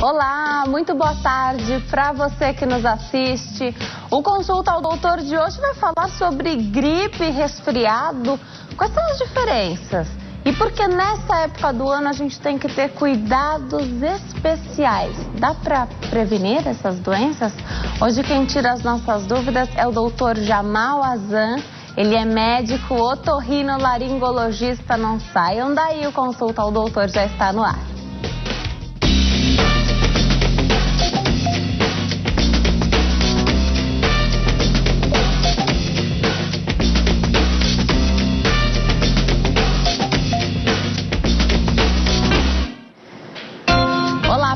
Olá, muito boa tarde para você que nos assiste. O Consulta ao Doutor de hoje vai falar sobre gripe e resfriado. Quais são as diferenças? E por que nessa época do ano a gente tem que ter cuidados especiais? Dá para prevenir essas doenças? Hoje quem tira as nossas dúvidas é o doutor Jamal Azan. Ele é médico otorrinolaringologista. Não saiam daí, o Consulta ao Doutor já está no ar.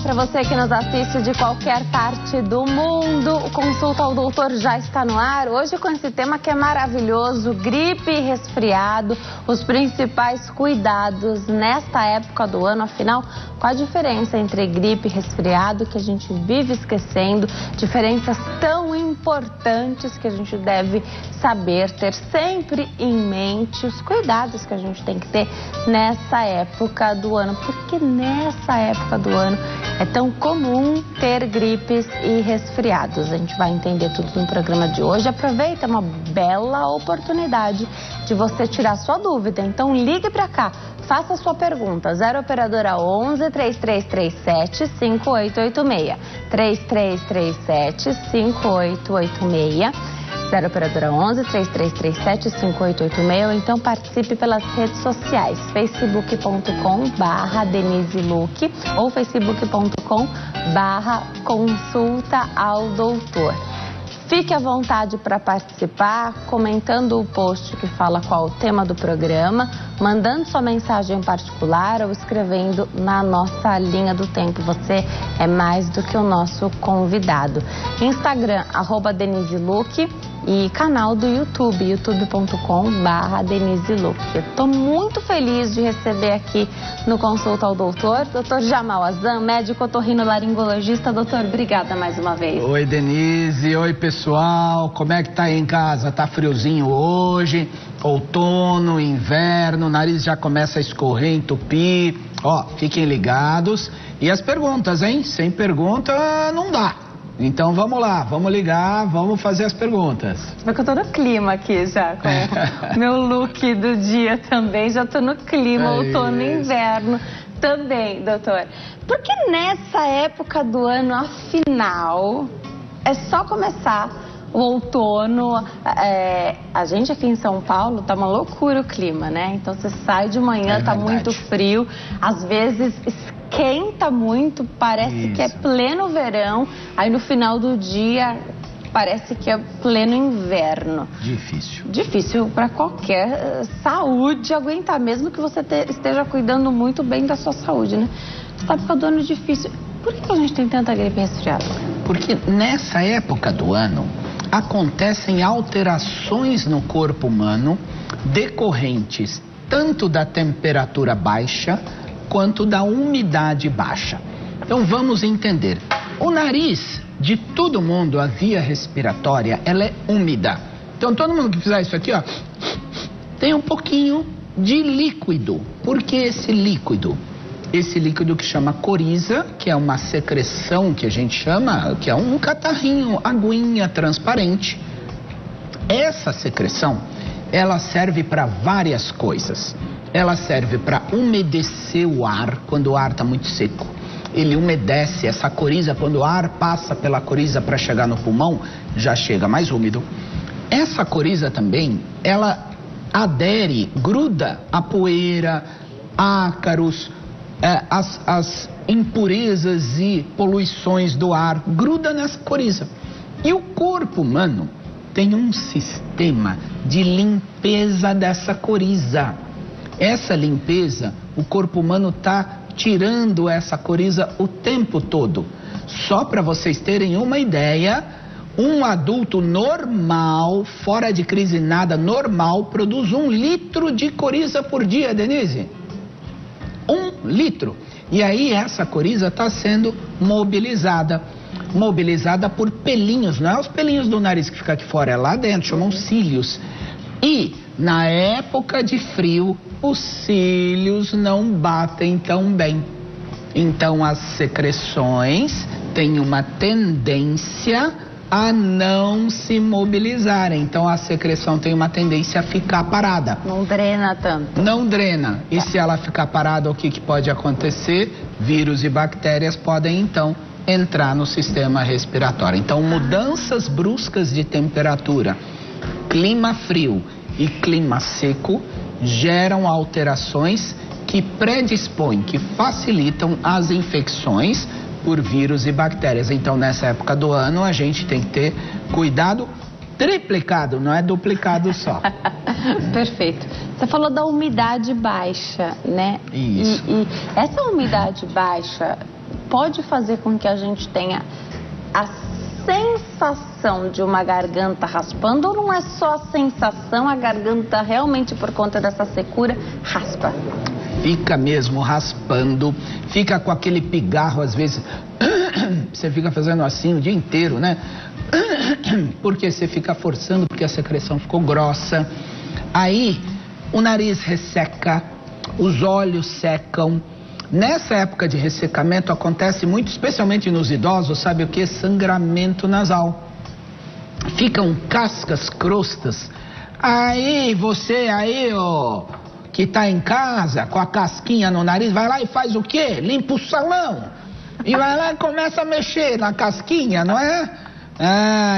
Para você que nos assiste de qualquer parte do mundo, o Consulta ao Doutor já está no ar. Hoje com esse tema que é maravilhoso, gripe e resfriado, os principais cuidados nesta época do ano. Afinal, qual a diferença entre gripe e resfriado que a gente vive esquecendo? Diferenças tão importantes que a gente deve saber, ter sempre em mente os cuidados que a gente tem que ter nessa época do ano. Porque nessa época do ano é tão comum ter gripes e resfriados. A gente vai entender tudo no programa de hoje. Aproveita, uma bela oportunidade de você tirar sua dúvida. Então ligue para cá, faça a sua pergunta. 0 operadora 11 3337 5886. 3337 5886. 0 operadora 11 3337 5886. Ou então participe pelas redes sociais, facebook.com/Denise Luque ou facebook.com/Consulta ao Doutor. Fique à vontade para participar, comentando o post que fala qual o tema do programa, mandando sua mensagem particular ou escrevendo na nossa linha do tempo. Você é mais do que o nosso convidado. Instagram, @Denise Luque. E canal do YouTube, youtube.com/Denise Luque. Eu estou muito feliz de receber aqui no Consulta ao Doutor, Dr. Jamal Azan, médico otorrinolaringologista. Doutor, obrigada mais uma vez. Oi, Denise. Oi, pessoal. Como é que tá aí em casa? Tá friozinho hoje? Outono, inverno, o nariz já começa a escorrer, entupir. Ó, fiquem ligados. E as perguntas, hein? Sem pergunta não dá. Então vamos lá, vamos ligar, vamos fazer as perguntas. Porque eu tô no clima aqui já, com o meu look do dia também, já tô no clima, outono e inverno também, doutor. Porque nessa época do ano, afinal, é só começar o outono, a gente aqui em São Paulo tá uma loucura o clima, né? Então você sai de manhã, tá muito frio, às vezes esquenta muito, parece que é pleno verão, aí no final do dia parece que é pleno inverno. Difícil para qualquer saúde aguentar, mesmo que você esteja cuidando muito bem da sua saúde, né? Essa época do ano é difícil. Por que a gente tem tanta gripe e resfriado? Porque nessa época do ano acontecem alterações no corpo humano decorrentes tanto da temperatura baixa quanto da umidade baixa. Então vamos entender. O nariz de todo mundo, a via respiratória, ela é úmida. Então todo mundo que fizer isso aqui, ó, tem um pouquinho de líquido. Por que esse líquido? Esse líquido que chama coriza, que é uma secreção que a gente chama, que é um catarrinho, aguinha transparente. Essa secreção, ela serve para várias coisas. Ela serve para umedecer o ar quando o ar está muito seco. Ele umedece essa coriza, quando o ar passa pela coriza para chegar no pulmão, já chega mais úmido. Essa coriza também, ela adere, gruda a poeira, ácaros, as impurezas e poluições do ar, gruda nessa coriza. E o corpo humano tem um sistema de limpeza dessa coriza. Essa limpeza, o corpo humano está tirando essa coriza o tempo todo. Só para vocês terem uma ideia, um adulto normal, fora de crise nada, normal, produz 1 litro de coriza por dia, Denise. 1 litro. E aí essa coriza está sendo mobilizada por pelinhos, não é os pelinhos do nariz que fica aqui fora, é lá dentro, chamam cílios. E na época de frio, os cílios não batem tão bem. Então as secreções têm uma tendência a não se mobilizarem. Então a secreção tem uma tendência a ficar parada. Não drena tanto. Não drena. E se ela ficar parada, o que pode acontecer? Vírus e bactérias podem então entrar no sistema respiratório. Então mudanças bruscas de temperatura, clima frio e clima seco geram alterações que predispõem, que facilitam as infecções por vírus e bactérias. Então, nessa época do ano, a gente tem que ter cuidado triplicado, não é duplicado só. Perfeito. Você falou da umidade baixa, né? Isso. E essa umidade baixa pode fazer com que a gente tenha a sensação de uma garganta raspando, ou não é só a sensação, a garganta realmente por conta dessa secura raspa? Fica mesmo raspando, fica com aquele pigarro às vezes, você fica fazendo assim o dia inteiro, né? Porque você fica forçando, porque a secreção ficou grossa. Aí o nariz resseca, os olhos secam. Nessa época de ressecamento acontece muito, especialmente nos idosos, sabe o que? Sangramento nasal. Ficam cascas, crostas. Aí você que tá em casa com a casquinha no nariz, vai lá e faz o quê? Limpa o salão. E vai lá e começa a mexer na casquinha, não é?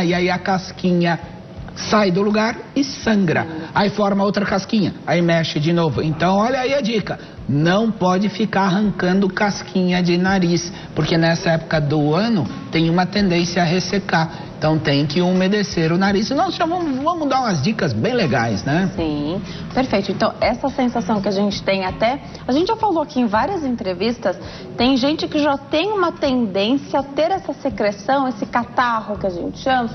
E aí a casquinha sai do lugar e sangra. Aí forma outra casquinha, aí mexe de novo. Então olha aí a dica. Não pode ficar arrancando casquinha de nariz, porque nessa época do ano tem uma tendência a ressecar. Então tem que umedecer o nariz. Nós já vamos dar umas dicas bem legais, né? Sim, perfeito. Então essa sensação que a gente tem até... A gente já falou aqui em várias entrevistas, tem gente que já tem uma tendência a ter essa secreção, esse catarro que a gente chama,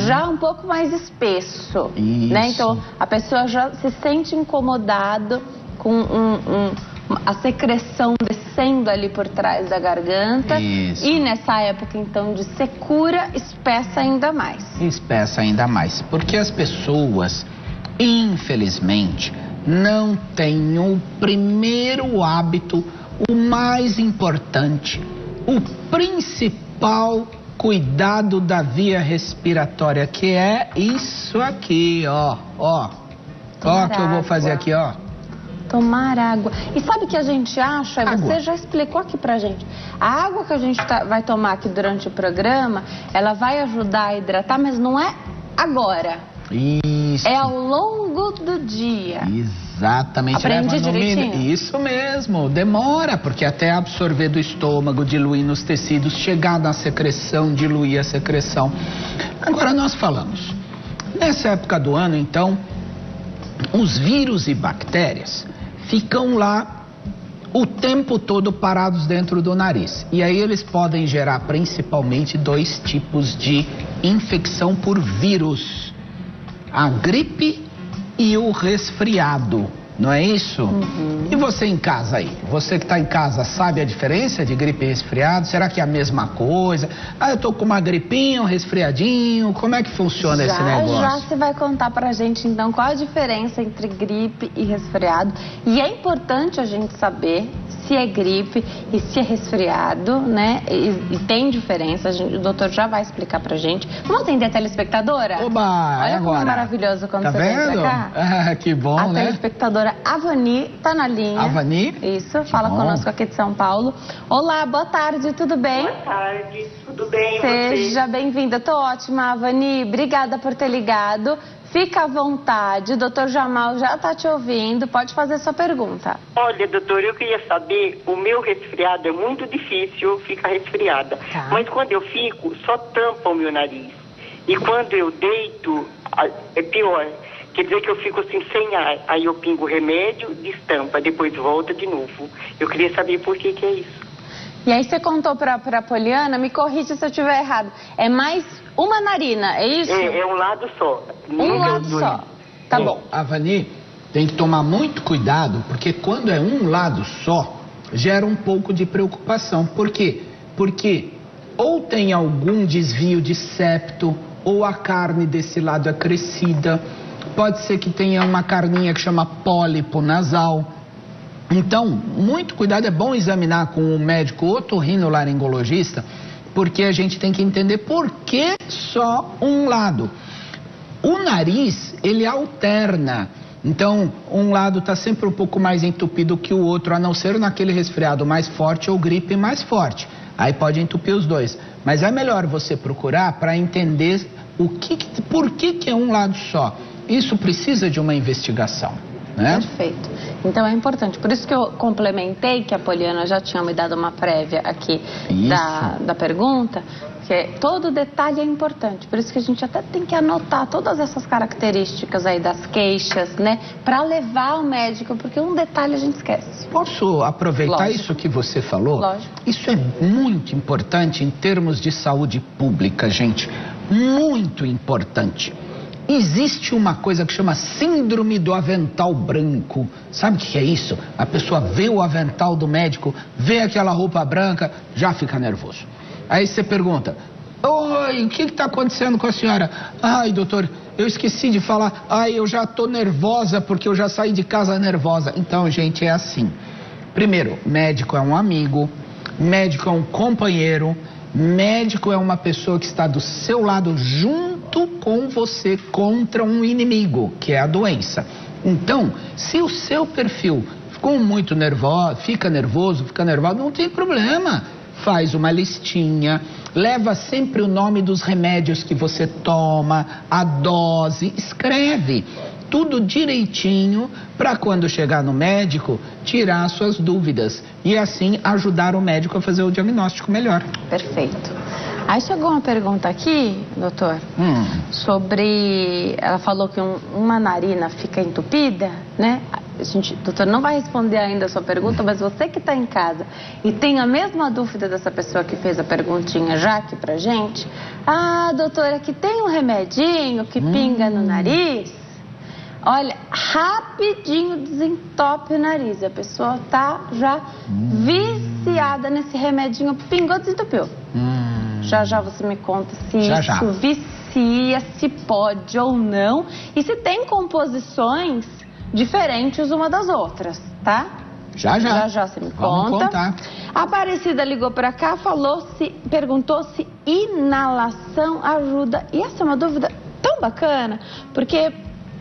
já um pouco mais espesso. Isso. Né? Então a pessoa já se sente incomodada com a secreção descendo ali por trás da garganta. Isso. E nessa época então de secura, espessa ainda mais. Espessa ainda mais, porque as pessoas, infelizmente, não têm o primeiro hábito, o mais importante, o principal cuidado da via respiratória, que é isso aqui, ó que eu vou fazer aqui, ó. Tomar água. E sabe o que a gente acha? Água. Você já explicou aqui pra gente. A água que a gente vai tomar aqui durante o programa, ela vai ajudar a hidratar, mas não é agora. Isso. É ao longo do dia. Exatamente. Aprendi direitinho? Isso mesmo. Demora, porque até absorver do estômago, diluir nos tecidos, chegar na secreção, diluir a secreção. Agora nós falamos. Nessa época do ano, então, os vírus e bactérias ficam lá o tempo todo parados dentro do nariz. E aí eles podem gerar principalmente dois tipos de infecção por vírus: a gripe e o resfriado. Não é isso? E você em casa aí? Você que está em casa sabe a diferença de gripe e resfriado? Será que é a mesma coisa? Eu tô com uma gripinha, um resfriadinho. Como é que funciona esse negócio? Já você vai contar pra gente então qual a diferença entre gripe e resfriado. E é importante a gente saber se é gripe e se é resfriado, né? E tem diferença, o doutor já vai explicar pra gente. Vamos atender a telespectadora? Oba, olha como agora. É maravilhoso quando tá você vendo? vem pra cá. Que bom, a né? telespectadora Avani tá na linha. Avani? Isso, fala conosco aqui de São Paulo. Olá, boa tarde, tudo bem? Boa tarde, tudo bem? Seja bem-vinda, tô ótima, Avani. Obrigada por ter ligado. Fica à vontade, o doutor Jamal já está te ouvindo, pode fazer sua pergunta. Olha, doutor, eu queria saber, o meu resfriado é muito difícil, eu fico resfriada. Tá. Mas quando eu fico, só tampa o meu nariz. E quando eu deito, é pior. Quer dizer que eu fico assim sem ar. Aí eu pingo o remédio, destampa, depois volta de novo. Eu queria saber por que é isso. E aí você contou pra Poliana, me corrige se eu estiver errado. É mais uma narina, é isso? É um lado só. Um lado só. Tá bom. Avani, tem que tomar muito cuidado, porque quando é um lado só, gera um pouco de preocupação. Por quê? Porque ou tem algum desvio de septo, ou a carne desse lado é crescida. Pode ser que tenha uma carninha que chama pólipo nasal. Então, muito cuidado, é bom examinar com o médico otorrinolaringologista, porque a gente tem que entender por que só um lado. O nariz, ele alterna. Então, um lado está sempre um pouco mais entupido que o outro, a não ser naquele resfriado mais forte ou gripe mais forte. Aí pode entupir os dois. Mas é melhor você procurar para entender por que é um lado só. Isso precisa de uma investigação, né? Perfeito. Então é importante. Por isso que eu complementei que a Poliana já tinha me dado uma prévia aqui da pergunta. Que todo detalhe é importante, por isso que a gente até tem que anotar todas essas características aí das queixas, né? Para levar ao médico, porque um detalhe a gente esquece. Posso aproveitar Lógico. isso que você falou? Lógico. Isso é muito importante em termos de saúde pública, gente. Muito importante. Existe uma coisa que chama síndrome do avental branco. Sabe o que é isso? A pessoa vê o avental do médico, vê aquela roupa branca, já fica nervoso. Aí você pergunta: oi, o que está acontecendo com a senhora? Ai, doutor, eu esqueci de falar. Ai, eu já estou nervosa porque eu já saí de casa nervosa. Então, gente, é assim. Primeiro, médico é um amigo, médico é um companheiro, médico é uma pessoa que está do seu lado junto com você contra um inimigo, que é a doença. Então, se o seu perfil ficou muito nervoso, fica nervoso, não tem problema. Faz uma listinha, leva sempre o nome dos remédios que você toma, a dose, escreve tudo direitinho para quando chegar no médico, tirar suas dúvidas e assim ajudar o médico a fazer o diagnóstico melhor. Perfeito. Aí chegou uma pergunta aqui, doutor, sobre... Ela falou que uma narina fica entupida, né? A gente, doutor, não vai responder ainda a sua pergunta, mas você que está em casa e tem a mesma dúvida dessa pessoa que fez a perguntinha já aqui pra gente. Ah, doutora, aqui tem um remedinho que pinga no nariz. Olha, rapidinho desentope o nariz. A pessoa tá já viciada nesse remedinho. Pingou, desentupiu. Já você me conta se isso vicia, se pode ou não. E se tem composições diferentes uma das outras, tá? Já você me conta. A Aparecida ligou pra cá, perguntou se inalação ajuda. E essa é uma dúvida tão bacana, porque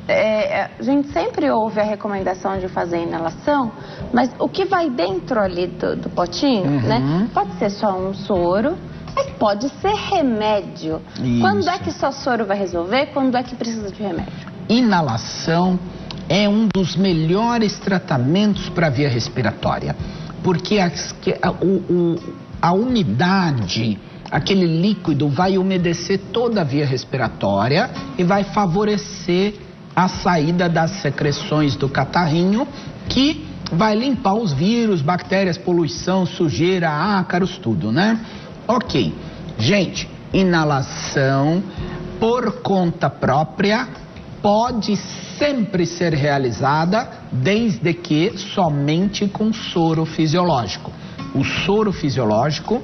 a gente sempre ouve a recomendação de fazer inalação, mas o que vai dentro ali do potinho, né? Pode ser só um soro, mas pode ser remédio. Isso. Quando é que só soro vai resolver? Quando é que precisa de remédio? Inalação é um dos melhores tratamentos para a via respiratória, porque a umidade, aquele líquido vai umedecer toda a via respiratória e vai favorecer a saída das secreções do catarrinho, que vai limpar os vírus, bactérias, poluição, sujeira, ácaros, tudo, né? Ok. Gente, inalação por conta própria pode sempre ser realizada, desde que somente com soro fisiológico. O soro fisiológico,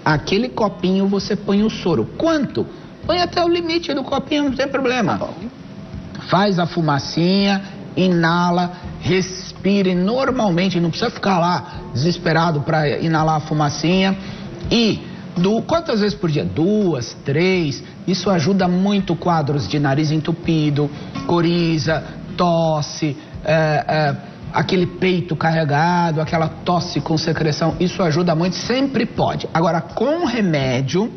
aquele copinho você põe o soro. Quanto? Põe até o limite do copinho, não tem problema. Tá bom. Faz a fumacinha, inala, respire normalmente, não precisa ficar lá desesperado para inalar a fumacinha. E quantas vezes por dia? 2, 3. Isso ajuda muito quadros de nariz entupido, coriza, tosse, aquele peito carregado, aquela tosse com secreção. Isso ajuda muito, sempre pode. Agora, com remédio,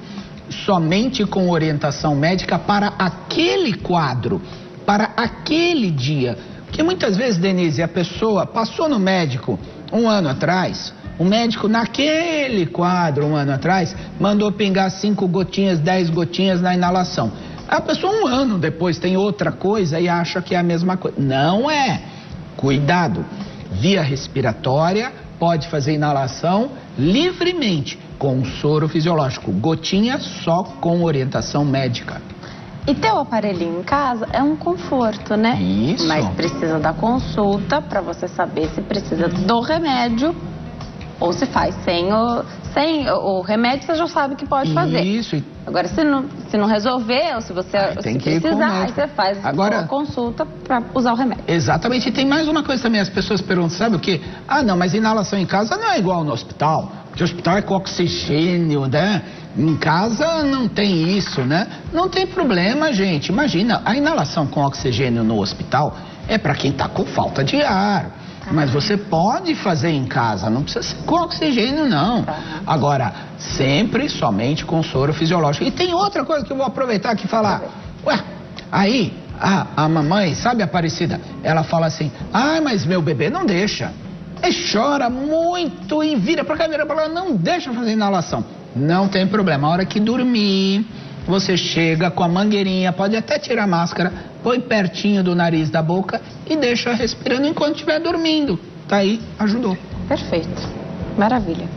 somente com orientação médica para aquele quadro, para aquele dia. Porque muitas vezes, Denise, a pessoa passou no médico um ano atrás, o médico naquele quadro um ano atrás mandou pingar 5 gotinhas, 10 gotinhas na inalação. A pessoa um ano depois tem outra coisa e acha que é a mesma coisa. Não é. Cuidado. Via respiratória, pode fazer inalação livremente com soro fisiológico. Gotinha só com orientação médica. E ter o aparelhinho em casa é um conforto, né? Isso. Mas precisa da consulta para você saber se precisa do remédio ou se faz Sem o remédio, você já sabe que pode fazer. Isso. Agora, se não resolver, ou se você precisar, aí você faz a consulta para usar o remédio. Exatamente. E tem mais uma coisa também, as pessoas perguntam, sabe o quê? Ah, não, mas inalação em casa não é igual no hospital. Porque o hospital é com oxigênio, né? Em casa não tem isso, né? Não tem problema, gente. Imagina, a inalação com oxigênio no hospital é para quem tá com falta de ar. Mas você pode fazer em casa, não precisa ser com oxigênio, não. Agora, sempre somente com soro fisiológico. E tem outra coisa que eu vou aproveitar aqui e falar. Ué, aí, a mamãe, sabe, Aparecida? Ela fala assim, mas meu bebê não deixa. Ele chora muito e vira pra cá, vira pra lá, não deixa fazer inalação. Não tem problema, a hora que dormir, você chega com a mangueirinha, pode até tirar a máscara, põe pertinho do nariz da boca e deixa respirando enquanto estiver dormindo. Tá aí, ajudou. Perfeito. Maravilha.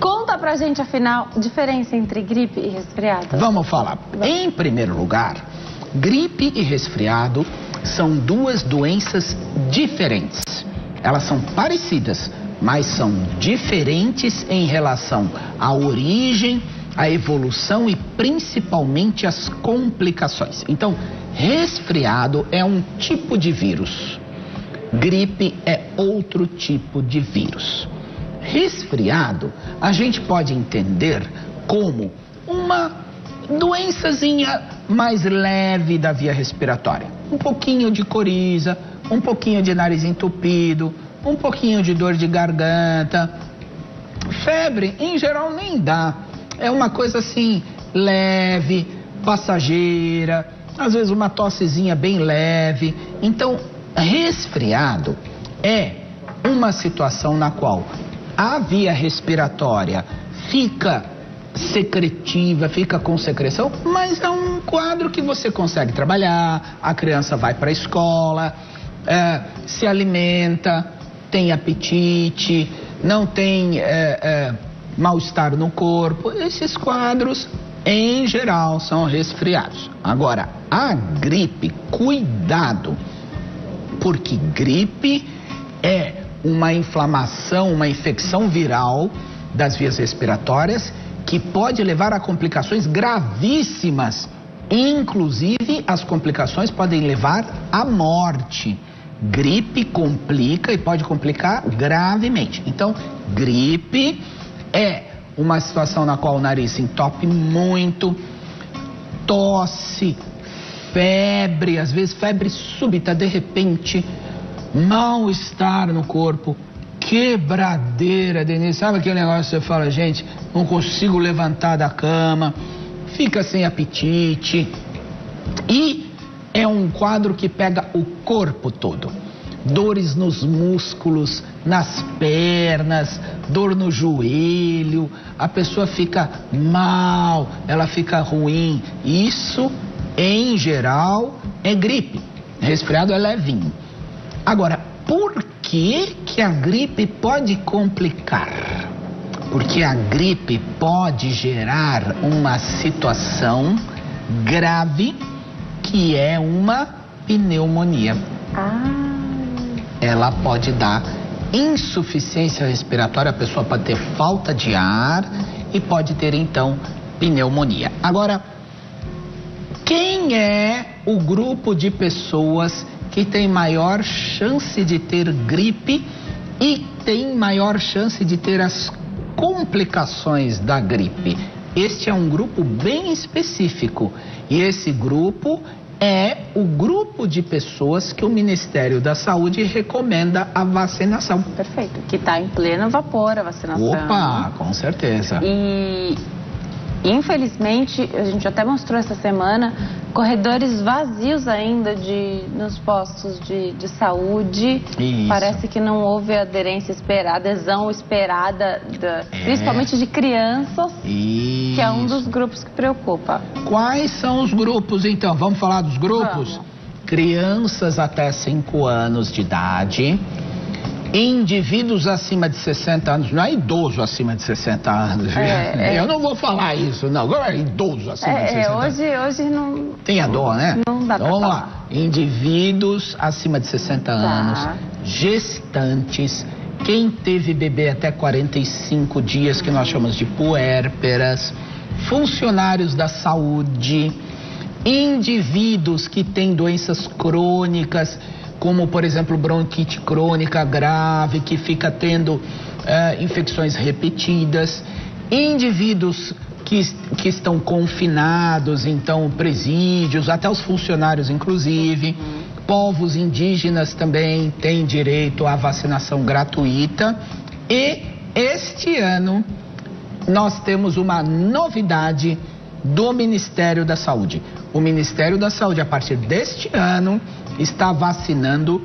Conta pra gente, afinal, a diferença entre gripe e resfriado. Vamos falar. Em primeiro lugar, gripe e resfriado são duas doenças diferentes. Elas são parecidas, mas são diferentes em relação à origem, à evolução e principalmente às complicações. Então, resfriado é um tipo de vírus. Gripe é outro tipo de vírus. Resfriado, a gente pode entender como uma doençazinha mais leve da via respiratória. Um pouquinho de coriza, um pouquinho de nariz entupido, um pouquinho de dor de garganta. Febre, em geral, nem dá. É uma coisa assim, leve, passageira, às vezes uma tossezinha bem leve. Então, resfriado é uma situação na qual a via respiratória fica secretiva, fica com secreção, mas é um quadro que você consegue trabalhar, a criança vai para a escola, se alimenta, tem apetite, não tem mal-estar no corpo. Esses quadros, em geral, são resfriados. Agora, a gripe, cuidado, porque gripe é uma inflamação, uma infecção viral das vias respiratórias que pode levar a complicações gravíssimas. Inclusive, as complicações podem levar à morte. Gripe complica e pode complicar gravemente. Então, gripe é uma situação na qual o nariz se entope muito, tosse, febre, às vezes febre súbita, de repente, mal-estar no corpo, quebradeira, Denise, sabe aquele negócio que você fala, gente, não consigo levantar da cama, fica sem apetite, e é um quadro que pega o corpo todo. Dores nos músculos, nas pernas, dor no joelho, a pessoa fica mal, ela fica ruim. Isso, em geral, é gripe. Resfriado é levinho. Agora, por que a gripe pode complicar? Porque a gripe pode gerar uma situação grave que é uma pneumonia. Ela pode dar insuficiência respiratória, a pessoa pode ter falta de ar e pode ter então pneumonia. Agora, quem é o grupo de pessoas que tem maior chance de ter gripe e tem maior chance de ter as complicações da gripe? Este é um grupo bem específico e esse grupo é o grupo de pessoas que o Ministério da Saúde recomenda a vacinação. Perfeito, que está em pleno vapor a vacinação. Opa, com certeza. E, infelizmente, a gente até mostrou essa semana, corredores vazios ainda nos postos de saúde. Isso. Parece que não houve adesão esperada, principalmente de crianças, Isso. que é um dos grupos que preocupa. Quais são os grupos, então? Vamos falar dos grupos? Vamos. Crianças até 5 anos de idade, indivíduos acima de 60 anos, não é idoso acima de 60 anos. Eu não vou falar isso, não. Agora é idoso acima de 60 anos. Hoje não... Tem a dor, né? Não dá pra Vamos falar. lá. Indivíduos acima de 60 anos, gestantes quem teve bebê até 45 dias, que nós chamamos de puérperas, funcionários da saúde, indivíduos que têm doenças crônicas, como, por exemplo, bronquite crônica grave, que fica tendo infecções repetidas, indivíduos que estão confinados, então presídios, até os funcionários inclusive, povos indígenas também têm direito à vacinação gratuita. E este ano nós temos uma novidade do Ministério da Saúde. O Ministério da Saúde, a partir deste ano, está vacinando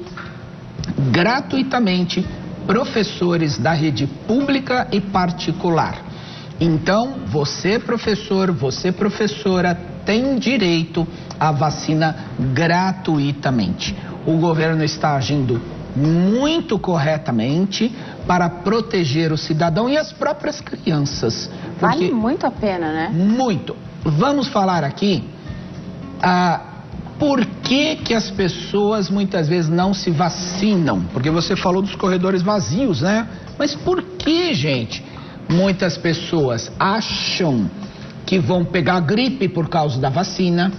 gratuitamente professores da rede pública e particular. Então, você professor, você professora, tem direito à vacina gratuitamente. O governo está agindo muito corretamente para proteger o cidadão e as próprias crianças. Vale muito a pena, né? Muito. Vamos falar aqui por que as pessoas muitas vezes não se vacinam. Porque você falou dos corredores vazios, né? Mas por que, gente? Muitas pessoas acham que vão pegar gripe por causa da vacina.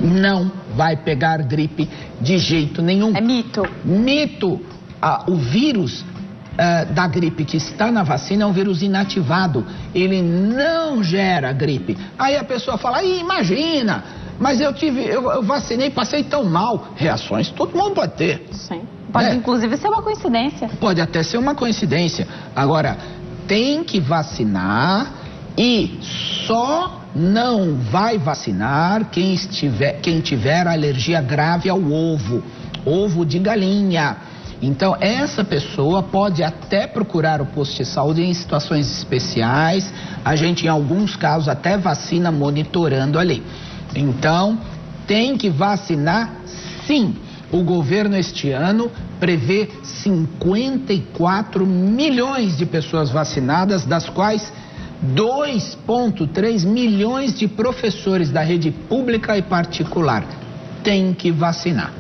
Não vai pegar gripe de jeito nenhum. É mito. Mito. O vírus da gripe que está na vacina é um vírus inativado. Ele não gera gripe. Aí a pessoa fala, imagina, mas eu vacinei e passei tão mal. Reações todo mundo pode ter. Sim. Pode inclusive ser uma coincidência. Pode até ser uma coincidência. Agora, tem que vacinar e só não vai vacinar quem tiver alergia grave ao ovo de galinha. Então, essa pessoa pode até procurar o posto de saúde em situações especiais. A gente, em alguns casos, até vacina monitorando ali. Então, tem que vacinar sim. O governo este ano prevê 54 milhões de pessoas vacinadas, das quais 2,3 milhões de professores da rede pública e particular. Tem que vacinar.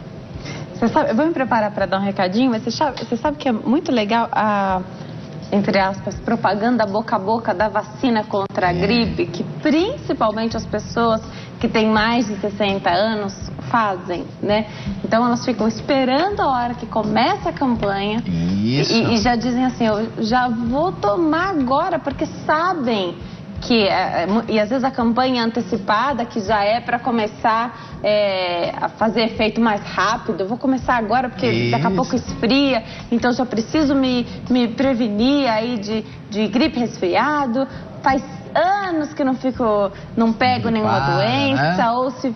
Você sabe, eu vou me preparar para dar um recadinho, mas você sabe que é muito legal a, entre aspas, propaganda boca a boca da vacina contra a gripe, que principalmente as pessoas que têm mais de 60 anos fazem, né? Então elas ficam esperando a hora que começa a campanha e já dizem assim, eu já vou tomar agora, porque sabem que, e às vezes a campanha antecipada, que já é para começar a fazer efeito mais rápido, eu vou começar agora porque daqui a pouco esfria, então já preciso me prevenir aí de gripe, resfriado. Faz anos que não pego nenhuma doença, né? Ou se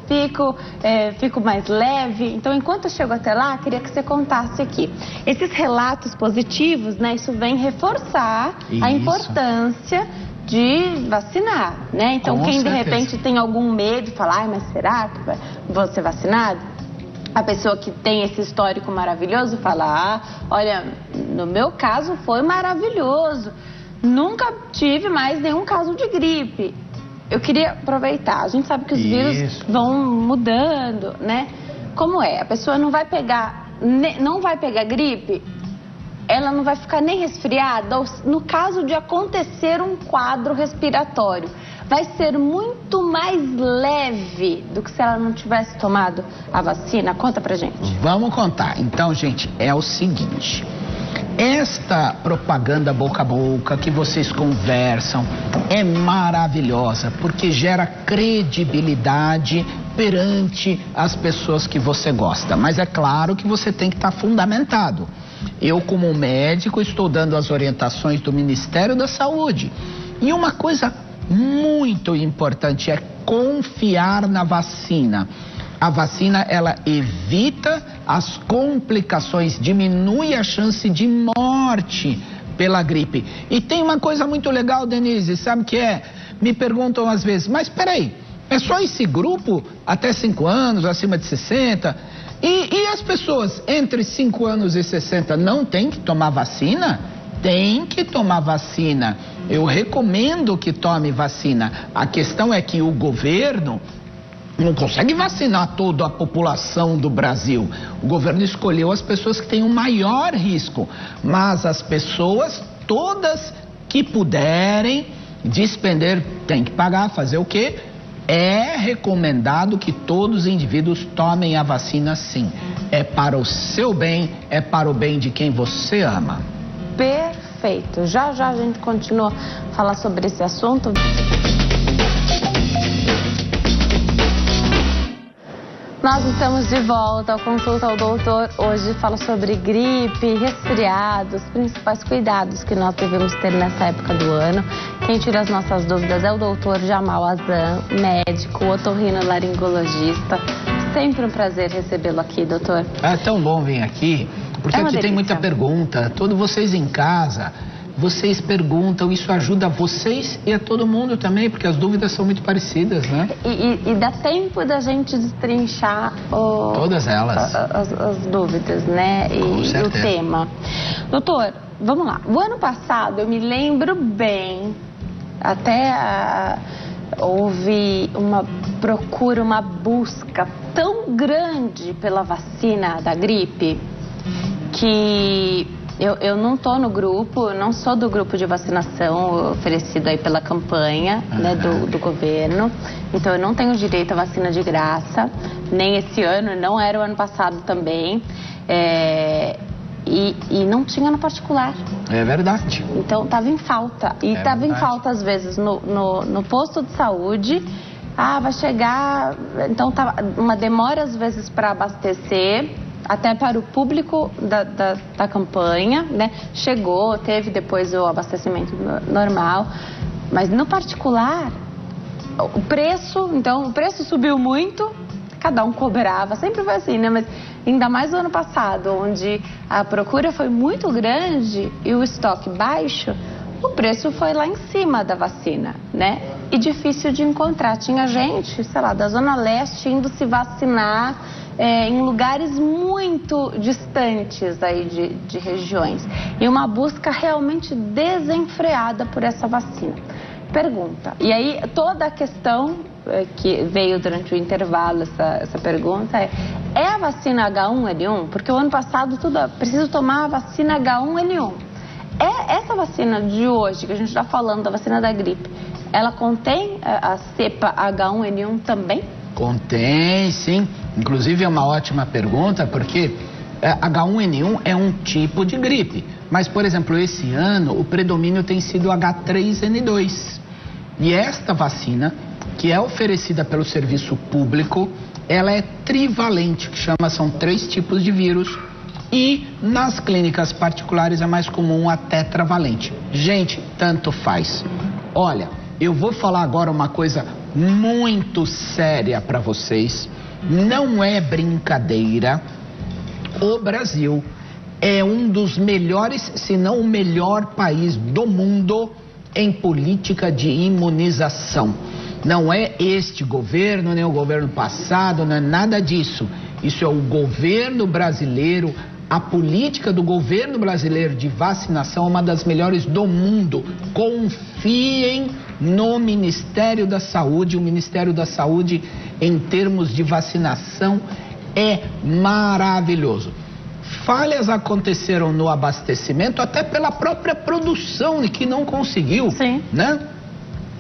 fico mais leve. Então, enquanto eu chego até lá, queria que você contasse aqui. Esses relatos positivos, né? Isso vem reforçar a importância de vacinar, né? Então, quem de repente tem algum medo, fala, mas será que vou ser vacinado? A pessoa que tem esse histórico maravilhoso fala, olha, no meu caso foi maravilhoso. Nunca tive mais nenhum caso de gripe. Eu queria aproveitar. A gente sabe que os vírus vão mudando, né? Como é? A pessoa não vai pegar gripe, ela não vai ficar nem resfriada. Ou, no caso de acontecer um quadro respiratório, vai ser muito mais leve do que se ela não tivesse tomado a vacina. Conta pra gente. Vamos contar. Então, gente, é o seguinte. Esta propaganda boca a boca que vocês conversam é maravilhosa, porque gera credibilidade perante as pessoas que você gosta. Mas é claro que você tem que estar fundamentado. Eu, como médico, estou dando as orientações do Ministério da Saúde. E uma coisa muito importante é confiar na vacina. A vacina, ela evita as complicações, diminui a chance de morte pela gripe. E tem uma coisa muito legal, Denise, sabe o que é? Me perguntam às vezes, mas peraí, é só esse grupo até 5 anos, acima de 60? E as pessoas entre 5 anos e 60 não têm que tomar vacina? Tem que tomar vacina. Eu recomendo que tome vacina. A questão é que o governo não consegue vacinar toda a população do Brasil. O governo escolheu as pessoas que têm o maior risco, mas as pessoas todas que puderem despender, tem que pagar, fazer o quê? É recomendado que todos os indivíduos tomem a vacina, sim. É para o seu bem, é para o bem de quem você ama. Perfeito. Já já a gente continua a falar sobre esse assunto. Nós estamos de volta ao Consulta ao Doutor. Hoje falo sobre gripe, resfriados, os principais cuidados que nós devemos ter nessa época do ano. Quem tira as nossas dúvidas é o doutor Jamal Azan, médico, otorrinolaringologista. Sempre um prazer recebê-lo aqui, doutor. É tão bom vir aqui, porque aqui tem muita pergunta. Todos vocês em casa, vocês perguntam, isso ajuda vocês e a todo mundo também, porque as dúvidas são muito parecidas, né? E dá tempo da gente destrinchar todas elas. As dúvidas, né? E o tema. Doutor, vamos lá. O ano passado, eu me lembro bem, até houve uma procura, uma busca tão grande pela vacina da gripe, que eu não estou no grupo, eu não sou do grupo de vacinação oferecido aí pela campanha, né, do governo. Então eu não tenho direito à vacina de graça, nem esse ano, não era o ano passado também. E não tinha no particular. É verdade. Então estava em falta. E estava em falta às vezes no posto de saúde. Vai chegar. Então tava uma demora às vezes para abastecer, até para o público da campanha, né? Chegou, teve depois o abastecimento normal, mas no particular, o preço subiu muito, cada um cobrava, sempre foi assim, né? Mas ainda mais no ano passado, onde a procura foi muito grande e o estoque baixo, o preço foi lá em cima da vacina, né? E difícil de encontrar. Tinha gente, sei lá, da Zona Leste indo se vacinar em lugares muito distantes aí de regiões. E uma busca realmente desenfreada por essa vacina. Pergunta. E aí toda a questão que veio durante o intervalo, essa pergunta é a vacina H1N1? Porque o ano passado preciso tomar a vacina H1N1. Essa vacina de hoje, que a gente está falando, da vacina da gripe, ela contém a cepa H1N1 também? Contém, sim. Inclusive é uma ótima pergunta, porque H1N1 é um tipo de gripe. Mas, por exemplo, esse ano o predomínio tem sido H3N2. E esta vacina, que é oferecida pelo serviço público, ela é trivalente, que são 3 tipos de vírus. E nas clínicas particulares é mais comum a tetravalente. Gente, tanto faz. Olha, eu vou falar agora uma coisa muito séria para vocês. Não é brincadeira. O Brasil é um dos melhores, se não o melhor país do mundo em política de imunização. Não é este governo, nem o governo passado, não é nada disso. Isso é o governo brasileiro. A política do governo brasileiro de vacinação é uma das melhores do mundo. Confiem no Ministério da Saúde. O Ministério da Saúde, em termos de vacinação, é maravilhoso. Falhas aconteceram no abastecimento, até pela própria produção, que não conseguiu. Sim. Né?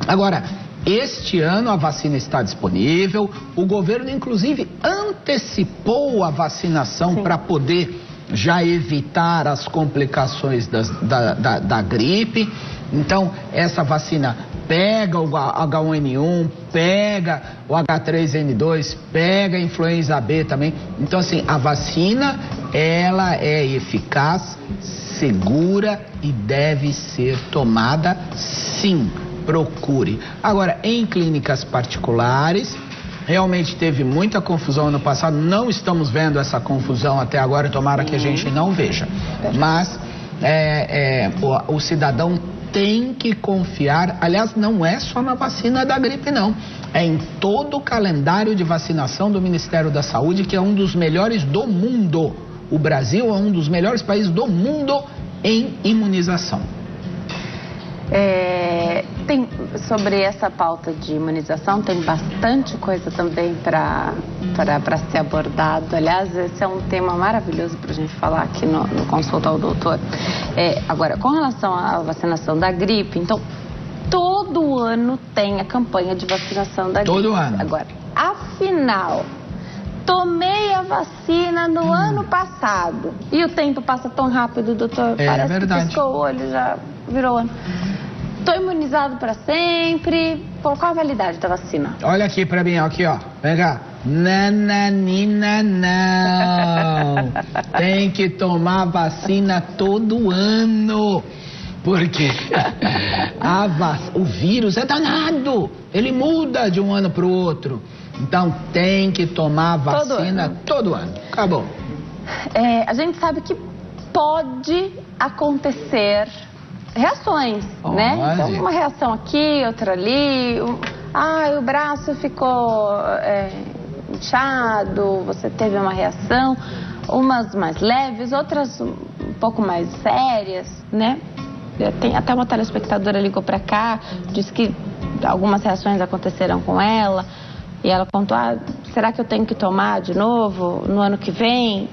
Agora, este ano a vacina está disponível. O governo, inclusive, antecipou a vacinação para poder já evitar as complicações da gripe. Então, essa vacina pega o H1N1, pega o H3N2, pega a influenza B também. Então, assim, a vacina, ela é eficaz, segura e deve ser tomada, sim. Procure. Agora, em clínicas particulares, realmente teve muita confusão ano passado. Não estamos vendo essa confusão até agora, tomara que a gente não veja. Mas o cidadão tem que confiar. Aliás, não é só na vacina da gripe, não. É em todo o calendário de vacinação do Ministério da Saúde, que é um dos melhores do mundo. O Brasil é um dos melhores países do mundo em imunização. Tem, sobre essa pauta de imunização, tem bastante coisa também para ser abordado. Aliás, esse é um tema maravilhoso para a gente falar aqui no Consulta ao Doutor. Agora, com relação à vacinação da gripe, então, todo ano tem a campanha de vacinação da gripe. Todo ano. Agora, afinal, tomei a vacina no ano passado. E o tempo passa tão rápido, doutor. Parece verdade. Que piscou o olho, já virou ano. Estou imunizado para sempre. Qual a validade da vacina? Olha aqui pra mim, aqui, ó. Vem cá. Nananina, não. Tem que tomar vacina todo ano. Porque o vírus é danado. Ele muda de um ano pro outro. Então tem que tomar vacina todo ano. Acabou. A gente sabe que pode acontecer reações, né? Então, uma reação aqui, outra ali. O braço ficou inchado, você teve uma reação. Umas mais leves, outras um pouco mais sérias, né? Tem até uma telespectadora ligou pra cá, disse que algumas reações aconteceram com ela. E ela contou, será que eu tenho que tomar de novo no ano que vem?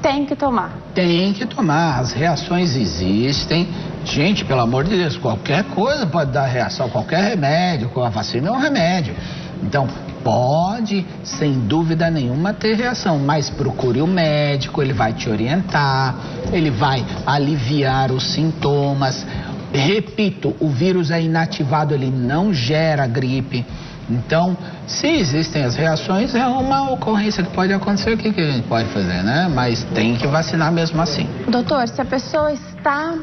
Tem que tomar. Tem que tomar. As reações existem. Gente, pelo amor de Deus, qualquer coisa pode dar reação, qualquer remédio, a vacina é um remédio. Então, pode, sem dúvida nenhuma, ter reação, mas procure o médico, ele vai te orientar, ele vai aliviar os sintomas. Repito, o vírus é inativado, ele não gera gripe. Então, se existem as reações, é uma ocorrência que pode acontecer, o que a gente pode fazer, né? Mas tem que vacinar mesmo assim. Doutor, se a pessoa está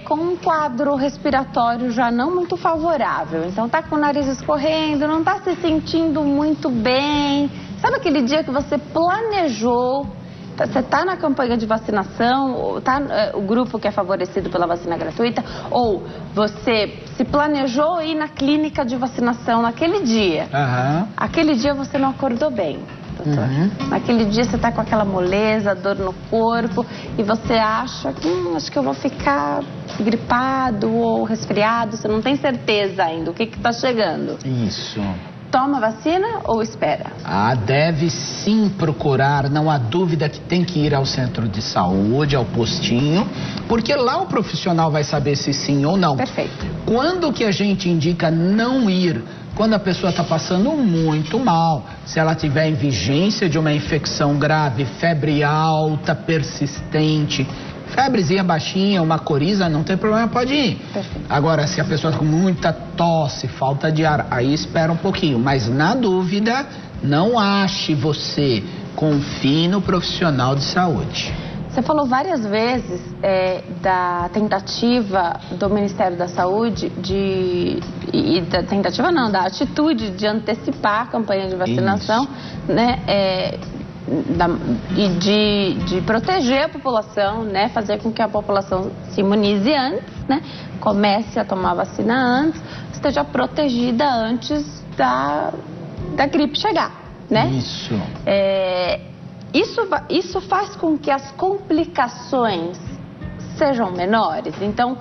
com um quadro respiratório já não muito favorável, então está com o nariz escorrendo, não está se sentindo muito bem, sabe aquele dia que você planejou, você está na campanha de vacinação, está o grupo que é favorecido pela vacina gratuita, ou você se planejou ir na clínica de vacinação naquele dia. Aquele dia você não acordou bem, doutor. Naquele dia você está com aquela moleza, dor no corpo, e você acha que acho que eu vou ficar gripado ou resfriado, você não tem certeza ainda o que está chegando. Isso. Toma vacina ou espera? Deve sim procurar, não há dúvida que tem que ir ao centro de saúde, ao postinho, porque lá o profissional vai saber se sim ou não. Perfeito. Quando que a gente indica não ir? Quando a pessoa está passando muito mal, se ela tiver em vigência de uma infecção grave, febre alta, persistente, febrezinha baixinha, uma coriza, não tem problema, pode ir. Perfeito. Agora, se a pessoa está com muita tosse, falta de ar, aí espera um pouquinho. Mas, na dúvida, não ache você, confie no profissional de saúde. Você falou várias vezes da tentativa do Ministério da Saúde da atitude de antecipar a campanha de vacinação, né? E de proteger a população, né? Fazer com que a população se imunize antes, né? Comece a tomar vacina antes, esteja protegida antes da gripe chegar, né? Isso faz com que as complicações sejam menores. Então,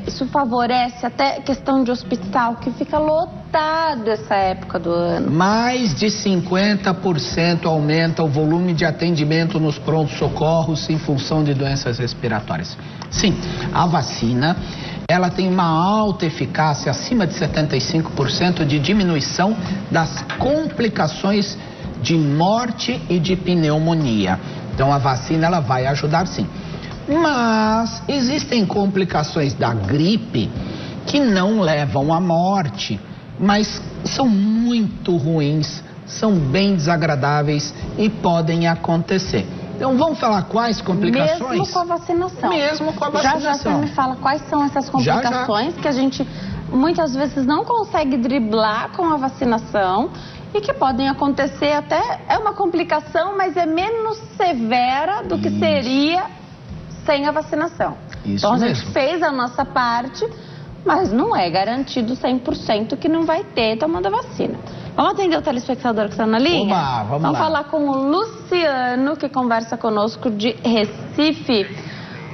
isso favorece até questão de hospital, que fica lotado essa época do ano. Mais de 50% aumenta o volume de atendimento nos prontos-socorros em função de doenças respiratórias. Sim, a vacina, ela tem uma alta eficácia, acima de 75% de diminuição das complicações de morte e de pneumonia. Então, a vacina, ela vai ajudar sim. Mas existem complicações da gripe que não levam à morte, mas são muito ruins, são bem desagradáveis e podem acontecer. Então vamos falar quais complicações? Mesmo com a vacinação. Mesmo com a vacinação. Já você me fala quais são essas complicações que a gente muitas vezes não consegue driblar com a vacinação e que podem acontecer até, é uma complicação, mas é menos severa do que seria sem a vacinação. Então a gente fez a nossa parte, mas não é garantido 100% que não vai ter tomando a vacina. Vamos atender o telespectador que está na linha? Vamos lá. Falar com o Luciano, que conversa conosco de Recife.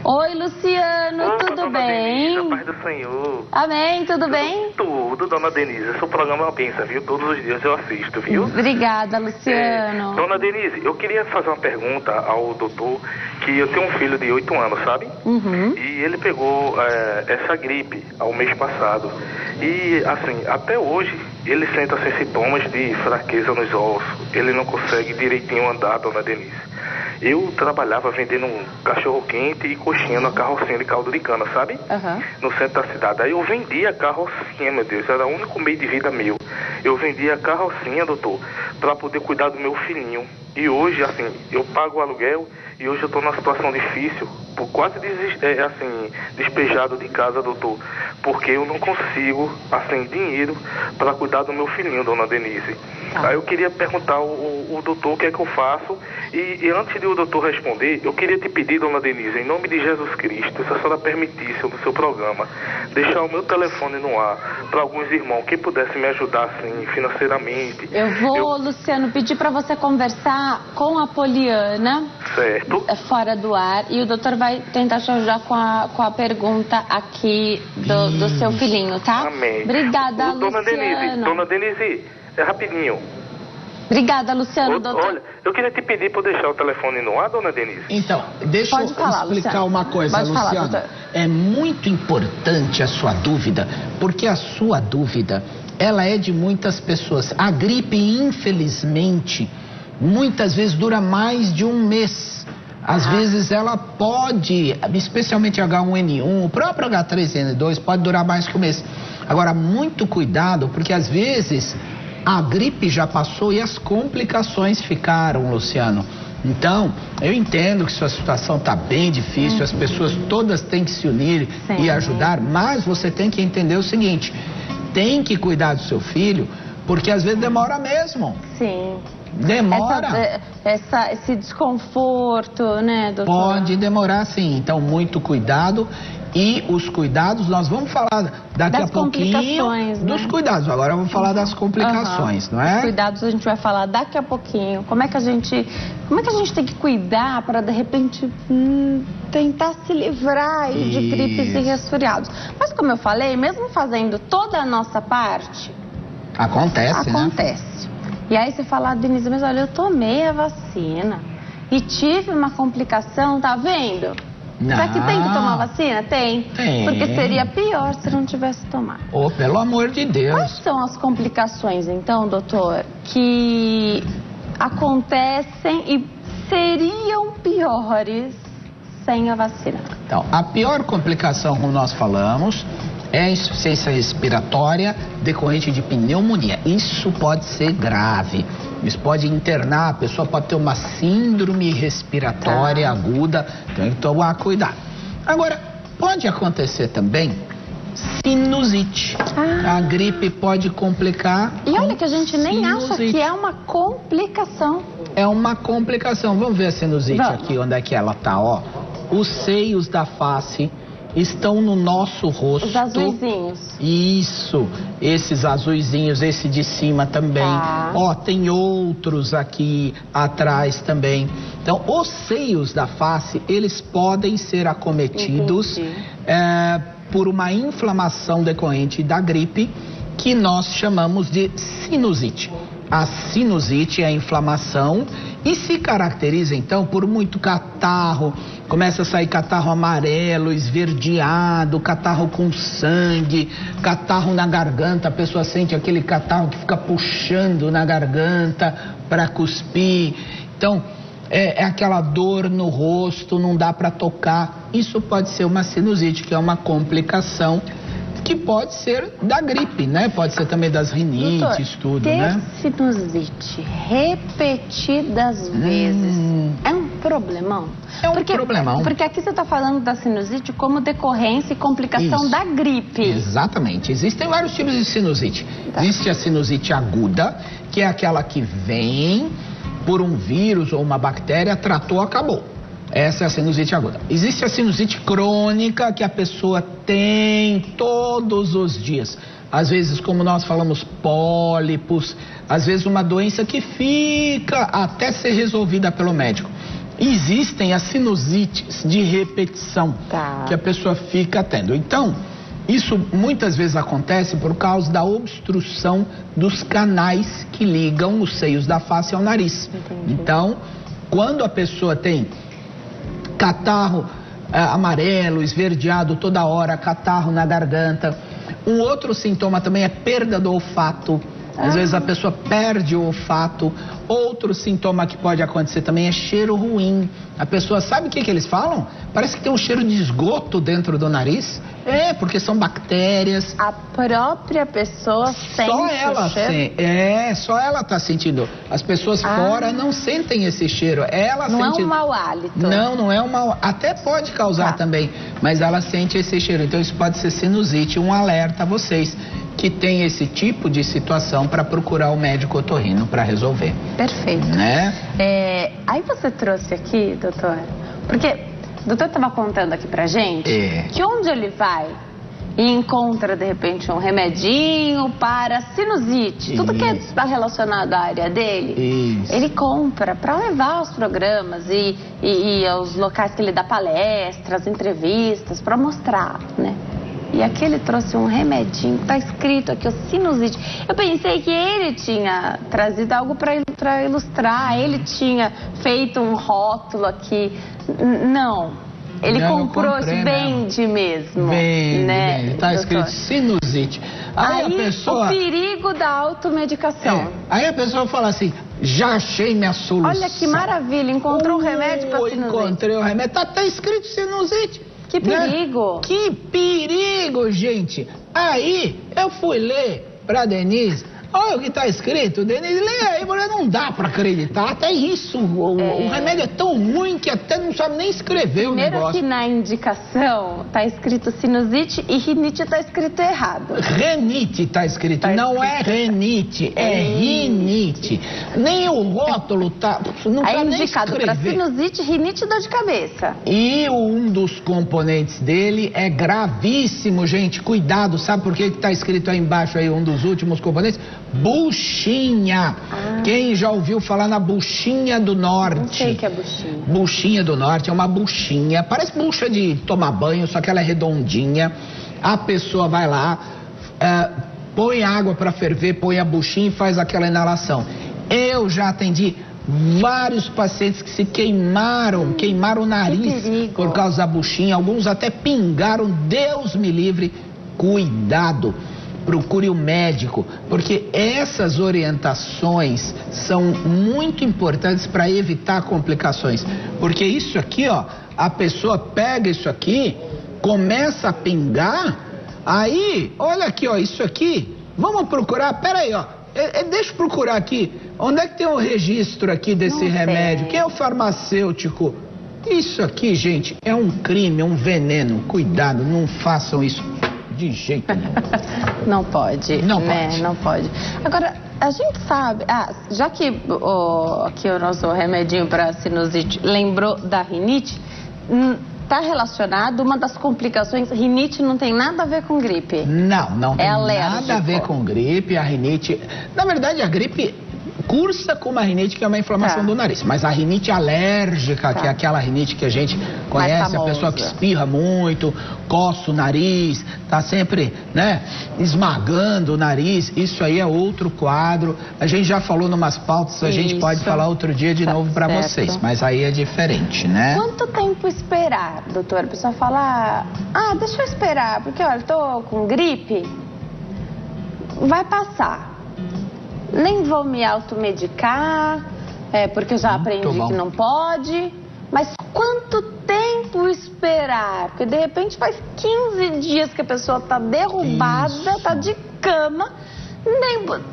Oi, Luciano, Opa, tudo dona bem? Denise, a paz do Senhor. Amém, tudo bem? Tudo, dona Denise. Seu programa é uma benção, viu? Todos os dias eu assisto, viu? Obrigada, Luciano. Dona Denise, eu queria fazer uma pergunta ao doutor, que eu tenho um filho de 8 anos, sabe? Uhum. E ele pegou essa gripe ao mês passado. E, assim, até hoje, ele sente assim, sintomas de fraqueza nos ossos. Ele não consegue direitinho andar, dona Denise. Eu trabalhava vendendo um cachorro-quente e coxinha na carrocinha de caldo de cana, sabe? Uhum. No centro da cidade. Aí eu vendia a carrocinha, meu Deus, era o único meio de vida meu. Eu vendia a carrocinha, doutor, para poder cuidar do meu filhinho. E hoje, assim, eu pago o aluguel e hoje eu estou numa situação difícil, por quase despejado de casa, doutor, porque eu não consigo, assim, dinheiro para cuidar do meu filhinho, dona Denise. Aí eu queria perguntar ao doutor o que é que eu faço e antes de o doutor responder, eu queria te pedir, dona Denise, em nome de Jesus Cristo, se a senhora permitisse no seu programa, deixar o meu telefone no ar para alguns irmãos que pudessem me ajudar, assim, financeiramente. Eu vou, Luciano, pedir para você conversar com a Poliana. Certo. Fora do ar, e o doutor vai tentar te ajudar com a pergunta aqui do seu filhinho, tá? Amém. Obrigada, Luciano. Dona Denise, é rapidinho. Obrigada, Luciano. Doutor... Olha, eu queria te pedir para deixar o telefone no ar, dona Denise. Então, deixa eu explicar Luciano. Uma coisa, Pode Luciano. Falar, é muito importante a sua dúvida, porque a sua dúvida, ela é de muitas pessoas. A gripe, infelizmente, muitas vezes dura mais de um mês. Às vezes ela pode, especialmente H1N1, o próprio H3N2, pode durar mais que um mês. Agora, muito cuidado, porque às vezes a gripe já passou e as complicações ficaram, Luciano. Então, eu entendo que sua situação está bem difícil, as pessoas todas têm que se unir e ajudar, mas você tem que entender o seguinte, tem que cuidar do seu filho, porque às vezes demora mesmo. Sim. Demora. Esse desconforto, né, doutor? Pode demorar, sim. Então, muito cuidado. E os cuidados, nós vamos falar daqui a pouquinho dos cuidados. Agora vamos falar das complicações, não é? Os cuidados a gente vai falar daqui a pouquinho. Como é que a gente tem que cuidar para, de repente, tentar se livrar aí de gripes e resfriados. Mas, como eu falei, mesmo fazendo toda a nossa parte... Acontece, né? Acontece. E aí você fala, Denise, mas olha, eu tomei a vacina e tive uma complicação, tá vendo? Não. Será que tem que tomar vacina? Tem. Tem. Porque seria pior se não tivesse tomado. Oh, pelo amor de Deus. Quais são as complicações, então, doutor, que acontecem e seriam piores sem a vacina? Então, a pior complicação, como nós falamos, é a insuficiência respiratória decorrente de pneumonia. Isso pode ser grave. Isso pode internar, a pessoa pode ter uma síndrome respiratória aguda, tem que tomar cuidado. Agora, pode acontecer também sinusite. A gripe pode complicar. E olha que a gente nem acha que é uma complicação. É uma complicação. Vamos ver a sinusite aqui, onde é que ela tá, ó. Os seios da face estão no nosso rosto. Os azuizinhos. Isso, esses azuizinhos, esse de cima também. Ó, tem outros aqui atrás também. Então, os seios da face, eles podem ser acometidos por uma inflamação decorrente da gripe, que nós chamamos de sinusite. A sinusite é a inflamação e se caracteriza, então, por muito catarro. Começa a sair catarro amarelo, esverdeado, catarro com sangue, catarro na garganta. A pessoa sente aquele catarro que fica puxando na garganta para cuspir. Então, é aquela dor no rosto, não dá para tocar. Isso pode ser uma sinusite, que é uma complicação que pode ser da gripe, né? Pode ser também das rinites, tudo, né? Sinusite repetidas vezes é um problemão? É um problemão. Porque aqui você está falando da sinusite como decorrência e complicação da gripe. Exatamente. Existem vários tipos de sinusite. Existe a sinusite aguda, que é aquela que vem por um vírus ou uma bactéria, tratou, acabou. Essa é a sinusite aguda. Existe a sinusite crônica, que a pessoa tem todos os dias. Às vezes, como nós falamos, pólipos. Às vezes uma doença que fica até ser resolvida pelo médico. existem as sinusites de repetição que a pessoa fica tendo. Então, isso muitas vezes acontece por causa da obstrução dos canais que ligam os seios da face ao nariz. Entendi. Então, quando a pessoa tem catarro amarelo, esverdeado toda hora, catarro na garganta, um outro sintoma também é perda do olfato. Às vezes a pessoa perde o olfato. Outro sintoma que pode acontecer também é cheiro ruim. A pessoa, sabe o que eles falam? Parece que tem um cheiro de esgoto dentro do nariz. É, porque são bactérias. A própria pessoa sente Só ela o cheiro? só ela tá sentindo. As pessoas fora não sentem esse cheiro. Ela não sente... é um mau hálito. Não é um mau... Até pode causar também, mas ela sente esse cheiro. Então isso pode ser sinusite. Um alerta a vocês que tem esse tipo de situação para procurar o médico otorrino para resolver. Perfeito. Né? Aí você trouxe aqui, doutor, porque o doutor estava contando aqui pra gente que onde ele vai e encontra, de repente, um remedinho para sinusite, tudo que é relacionado à área dele, ele compra para levar aos programas e aos locais que ele dá palestras, entrevistas, para mostrar, né? E aqui ele trouxe um remedinho, tá escrito aqui, o sinusite. Eu pensei que ele tinha trazido algo para ilustrar, ele tinha feito um rótulo aqui. Não, ele comprou, vende mesmo. Vende, né, tá escrito sinusite. Aí a pessoa... o perigo da automedicação. Aí a pessoa fala assim, já achei minha solução. Olha que maravilha, encontrou um remédio para sinusite. Encontrei o remédio, tá escrito sinusite. Que perigo! Né? Que perigo, gente! Aí eu fui ler pra Denise, olha o que tá escrito, Denise, lê aí, mulher, não dá pra acreditar, até isso, o remédio é tão ruim que até não sabe nem escrever o negócio. Primeiro que na indicação tá escrito sinusite e rinite tá escrito errado. Renite tá escrito, não é renite, é rinite. Nem o rótulo tá, não tá nem indicado para sinusite, rinite e dor de cabeça. E um dos componentes dele é gravíssimo, gente, cuidado, sabe por que tá escrito aí embaixo aí um dos últimos componentes? Buchinha. Quem já ouviu falar na buchinha do norte? Não sei o que é buchinha. Buchinha do norte é uma buchinha, parece bucha de tomar banho, só que ela é redondinha. A pessoa vai lá, põe água para ferver, põe a buchinha e faz aquela inalação. Eu já atendi vários pacientes que se queimaram o nariz por causa da buchinha, alguns até pingaram, Deus me livre. Cuidado. Procure o médico, porque essas orientações são muito importantes para evitar complicações. Porque isso aqui, ó, a pessoa pega isso aqui, começa a pingar, aí, olha aqui, ó, isso aqui, vamos procurar, peraí, ó, deixa eu procurar aqui, onde é que tem o registro aqui desse remédio? Quem é o farmacêutico? Isso aqui, gente, é um crime, é um veneno, cuidado, não façam isso. De jeito nenhum. Não pode. Não né? pode. Não pode. Agora, a gente sabe... já que aqui o nosso remedinho para sinusite lembrou da rinite, está relacionado, uma das complicações, rinite não tem nada a ver com gripe. Não tem alérgico. Nada a ver com gripe, a rinite... Na verdade, a gripe cursa com uma rinite que é uma inflamação do nariz, mas a rinite alérgica, que é aquela rinite que a gente conhece, a pessoa que espirra muito, coça o nariz, tá sempre, né, esmagando o nariz, isso aí é outro quadro. A gente já falou numas pautas, a gente pode falar outro dia de novo para vocês, mas aí é diferente, né? Quanto tempo esperar, doutor? A pessoa fala, deixa eu esperar, porque olha, eu tô com gripe, vai passar. Nem vou me automedicar, porque eu já aprendi que não pode. Mas quanto tempo esperar? Porque de repente faz 15 dias que a pessoa está derrubada, está de cama,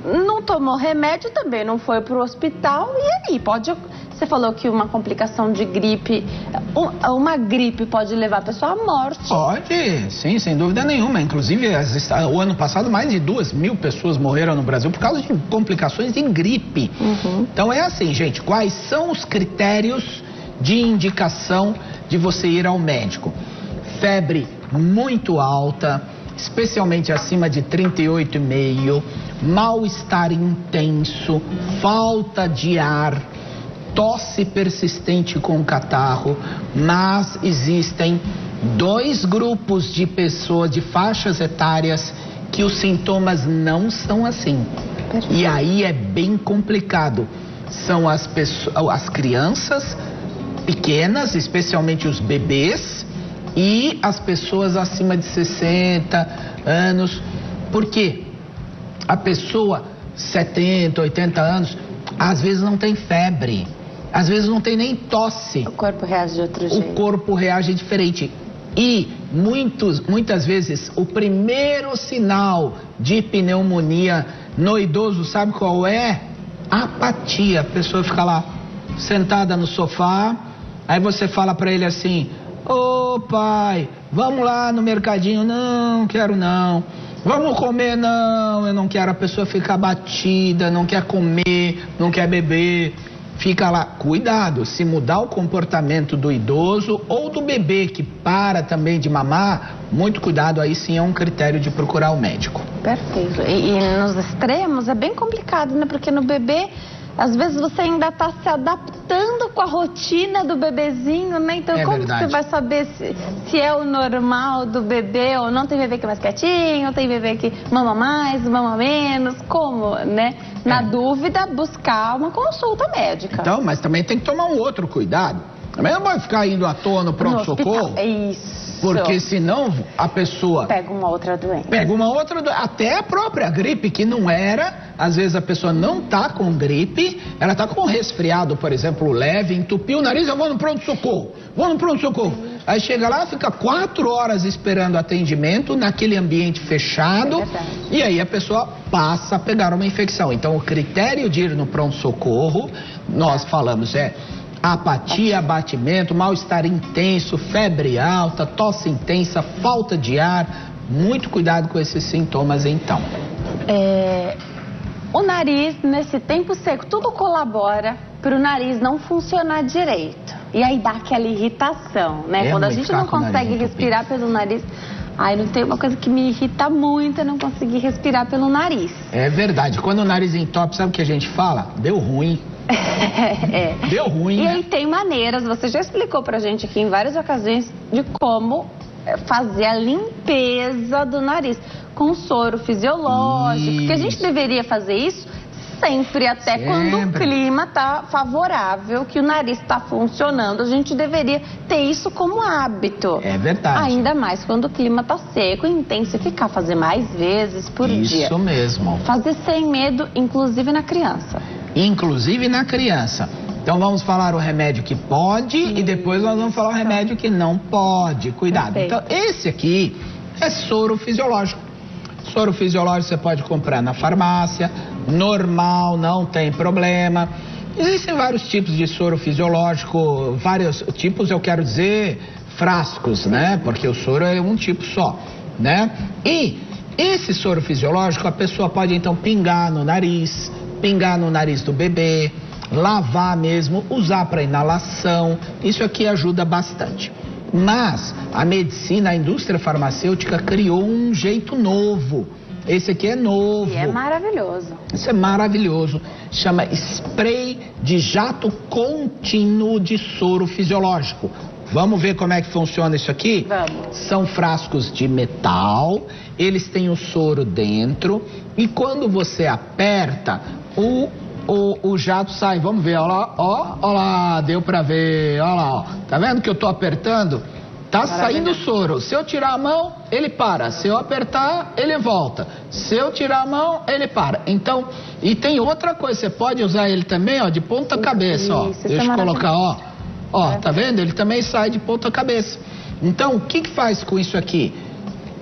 não tomou remédio também, não foi para o hospital. E aí, você falou que uma complicação de gripe, uma gripe pode levar a pessoa à morte. Pode, sim, sem dúvida nenhuma. Inclusive, o ano passado, mais de 2.000 pessoas morreram no Brasil por causa de complicações de gripe. Então é assim, gente, quais são os critérios de indicação de você ir ao médico? Febre muito alta, especialmente acima de 38,5, mal-estar intenso, falta de ar, tosse persistente com catarro, mas existem 2 grupos de pessoas, de faixas etárias, que os sintomas não são assim. E aí é bem complicado. São as crianças pequenas, especialmente os bebês, e as pessoas acima de 60 anos. Por quê? A pessoa 70, 80 anos, às vezes não tem febre, às vezes não tem nem tosse. O corpo reage de outro jeito. O corpo reage diferente. E muitas vezes o primeiro sinal de pneumonia no idoso, sabe qual é? Apatia. A pessoa fica lá sentada no sofá, aí você fala pra ele assim: ô pai, vamos lá no mercadinho. Não, quero não. Vamos comer? Não, eu não quero. A pessoa fica abatida, não quer comer, não quer beber. Fica lá. Cuidado, se mudar o comportamento do idoso ou do bebê que para também de mamar, muito cuidado, aí sim é um critério de procurar o médico. Perfeito. E nos extremos é bem complicado, né? Porque no bebê, às vezes você ainda está se adaptando com a rotina do bebezinho, né? Então como verdade. você vai saber se é o normal do bebê ou não? Tem bebê que é mais quietinho, tem bebê que mama mais, mama menos, como, né? Na dúvida, buscar uma consulta médica. Então, mas também tem que tomar um outro cuidado. Também não vai ficar indo à toa no pronto-socorro. É isso. Porque senão a pessoa pega uma outra doença. Até a própria gripe, que não era, às vezes a pessoa não tá com gripe, ela tá com resfriado, por exemplo, leve, entupiu o nariz, eu vou no pronto-socorro. Aí chega lá, fica 4 horas esperando atendimento naquele ambiente fechado, e aí a pessoa passa a pegar uma infecção. Então o critério de ir no pronto-socorro, nós falamos, apatia, abatimento, mal-estar intenso, febre alta, tosse intensa, falta de ar. Muito cuidado com esses sintomas, então. O nariz, nesse tempo seco, tudo colabora para o nariz não funcionar direito. E aí dá aquela irritação, né? Quando a gente não consegue respirar pelo nariz... Ai, não tem uma coisa que me irrita muito, é não conseguir respirar pelo nariz. É verdade. Quando o nariz entope, sabe o que a gente fala? Deu ruim. Deu ruim. E aí tem maneiras, você já explicou pra gente aqui em várias ocasiões, de como fazer a limpeza do nariz com soro fisiológico. Porque a gente deveria fazer isso sempre, até quando o clima tá favorável, que o nariz tá funcionando. A gente deveria ter isso como hábito. É verdade. Ainda mais quando o clima tá seco, e intensificar, fazer mais vezes por dia. Isso mesmo. Fazer sem medo, inclusive na criança. Inclusive na criança. Então vamos falar o remédio que pode e depois nós vamos falar o remédio que não pode. Cuidado. Perfeito. Então esse aqui é soro fisiológico. Soro fisiológico você pode comprar na farmácia, normal, não tem problema. Existem vários tipos de soro fisiológico, vários tipos, eu quero dizer, frascos, né? Porque o soro é um tipo só, né? E esse soro fisiológico a pessoa pode então pingar no nariz do bebê, lavar mesmo, usar para inalação. Isso aqui ajuda bastante. Mas a medicina, a indústria farmacêutica criou um jeito novo. Esse aqui é novo. E é maravilhoso. Isso é maravilhoso. Chama spray de jato contínuo de soro fisiológico. Vamos ver como é que funciona isso aqui? Vamos. São frascos de metal, eles têm o soro dentro e quando você aperta, o jato sai. Vamos ver, ó lá, deu pra ver, ó lá, ó. Tá vendo que eu tô apertando? Tá saindo o soro. Se eu tirar a mão, ele para. Se eu apertar, ele volta. Se eu tirar a mão, ele para. Então, e tem outra coisa, você pode usar ele também, ó, de ponta cabeça, ó. Deixa eu colocar, ó. Ó, tá vendo? Ele também sai de ponta cabeça. Então, o que faz com isso aqui?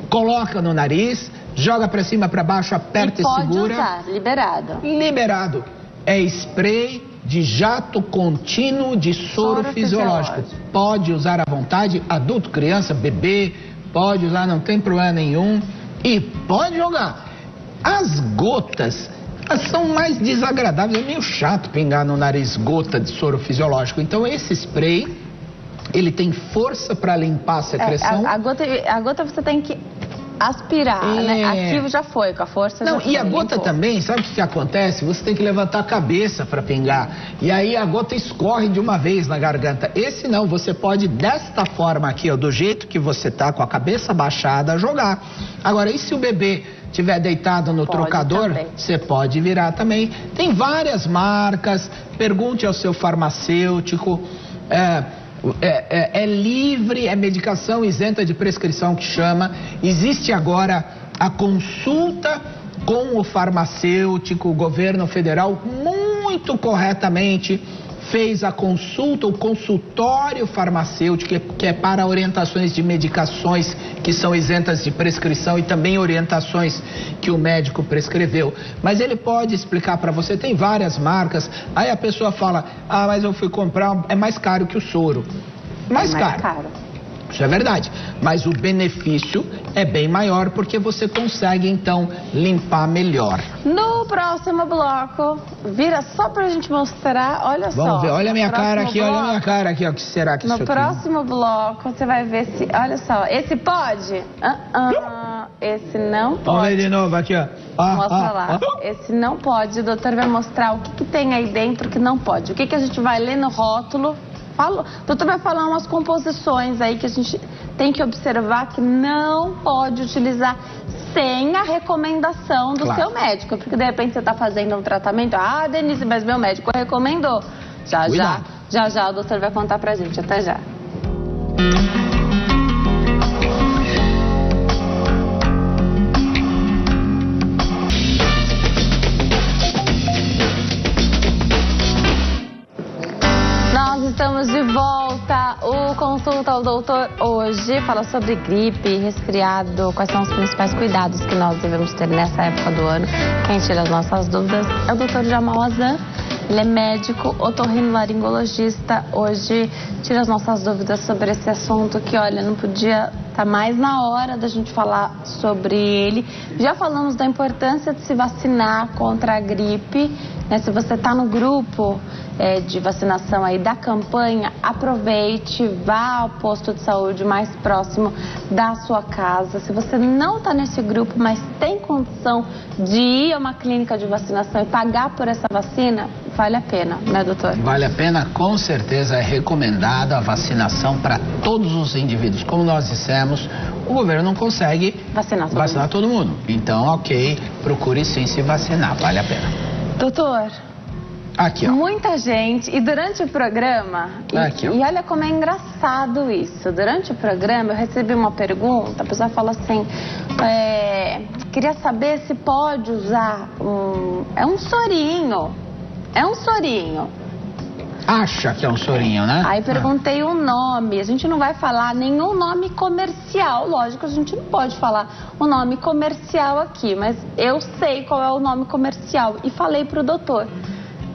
Coloca no nariz, joga pra cima, pra baixo, aperta e segura. Pode usar, liberado. Liberado. É spray de jato contínuo de soro fisiológico. Pode usar à vontade, adulto, criança, bebê, pode usar, não tem problema nenhum. E pode jogar. As gotas, elas são mais desagradáveis, é meio chato pingar no nariz gota de soro fisiológico. Então esse spray, ele tem força para limpar a secreção. A gota você tem que aspirar, né? Aqui já foi, com a força não, já foi. E a gota também, sabe o que acontece? Você tem que levantar a cabeça para pingar. E aí a gota escorre de uma vez na garganta. Esse não, você pode desta forma aqui, ó, do jeito que você tá, com a cabeça baixada, jogar. Agora, e se o bebê estiver deitado no trocador, você pode virar também. Tem várias marcas, pergunte ao seu farmacêutico. É livre, é medicação isenta de prescrição que chama. Existe agora a consulta com o farmacêutico. O governo federal muito corretamente fez a consulta, o consultório farmacêutico, que é para orientações de medicações que são isentas de prescrição e também orientações que o médico prescreveu. Mas ele pode explicar para você, tem várias marcas, aí a pessoa fala, mas eu fui comprar, é mais caro que o soro. Mais caro. Isso é verdade, mas o benefício é bem maior porque você consegue então limpar melhor. No próximo bloco, vira só pra gente mostrar, olha só. Vamos ver, olha a minha cara aqui, olha a minha cara aqui, ó, o que será que isso aqui? No próximo bloco você vai ver se, olha só, esse pode? Esse não pode. Vamos ver de novo aqui, ó. Mostra lá, esse não pode, o doutor vai mostrar o que tem aí dentro que não pode. O que a gente vai ler no rótulo? O doutor vai falar umas composições aí que a gente tem que observar que não pode utilizar sem a recomendação do seu médico. Porque de repente você está fazendo um tratamento, Denise, mas meu médico recomendou. Já o doutor vai contar pra gente. Até já. Estamos de volta. O Consulta ao Doutor hoje fala sobre gripe, resfriado, quais são os principais cuidados que nós devemos ter nessa época do ano. Quem tira as nossas dúvidas é o Dr. Jamal Azan. Ele é médico, otorrinolaringologista. Hoje tira as nossas dúvidas sobre esse assunto que, olha, não podia estar mais na hora da gente falar sobre ele. Já falamos da importância de se vacinar contra a gripe, né? Se você está no grupo de vacinação aí da campanha, aproveite, vá ao posto de saúde mais próximo da sua casa. Se você não está nesse grupo, mas tem condição de ir a uma clínica de vacinação e pagar por essa vacina, vale a pena, né, doutor? Vale a pena, com certeza. É recomendada a vacinação para todos os indivíduos. Como nós dissemos, o governo não consegue vacinar todo mundo. Então, ok, procure sim se vacinar, vale a pena. Doutor, aqui, ó. Muita gente, e durante o programa, e olha como é engraçado isso, durante o programa eu recebi uma pergunta, a pessoa falou assim, queria saber se pode usar um sorinho, Acha que é um sorinho, né? Aí perguntei o nome, a gente não vai falar nenhum nome comercial, lógico, a gente não pode falar o nome comercial aqui, mas eu sei qual é o nome comercial e falei pro doutor.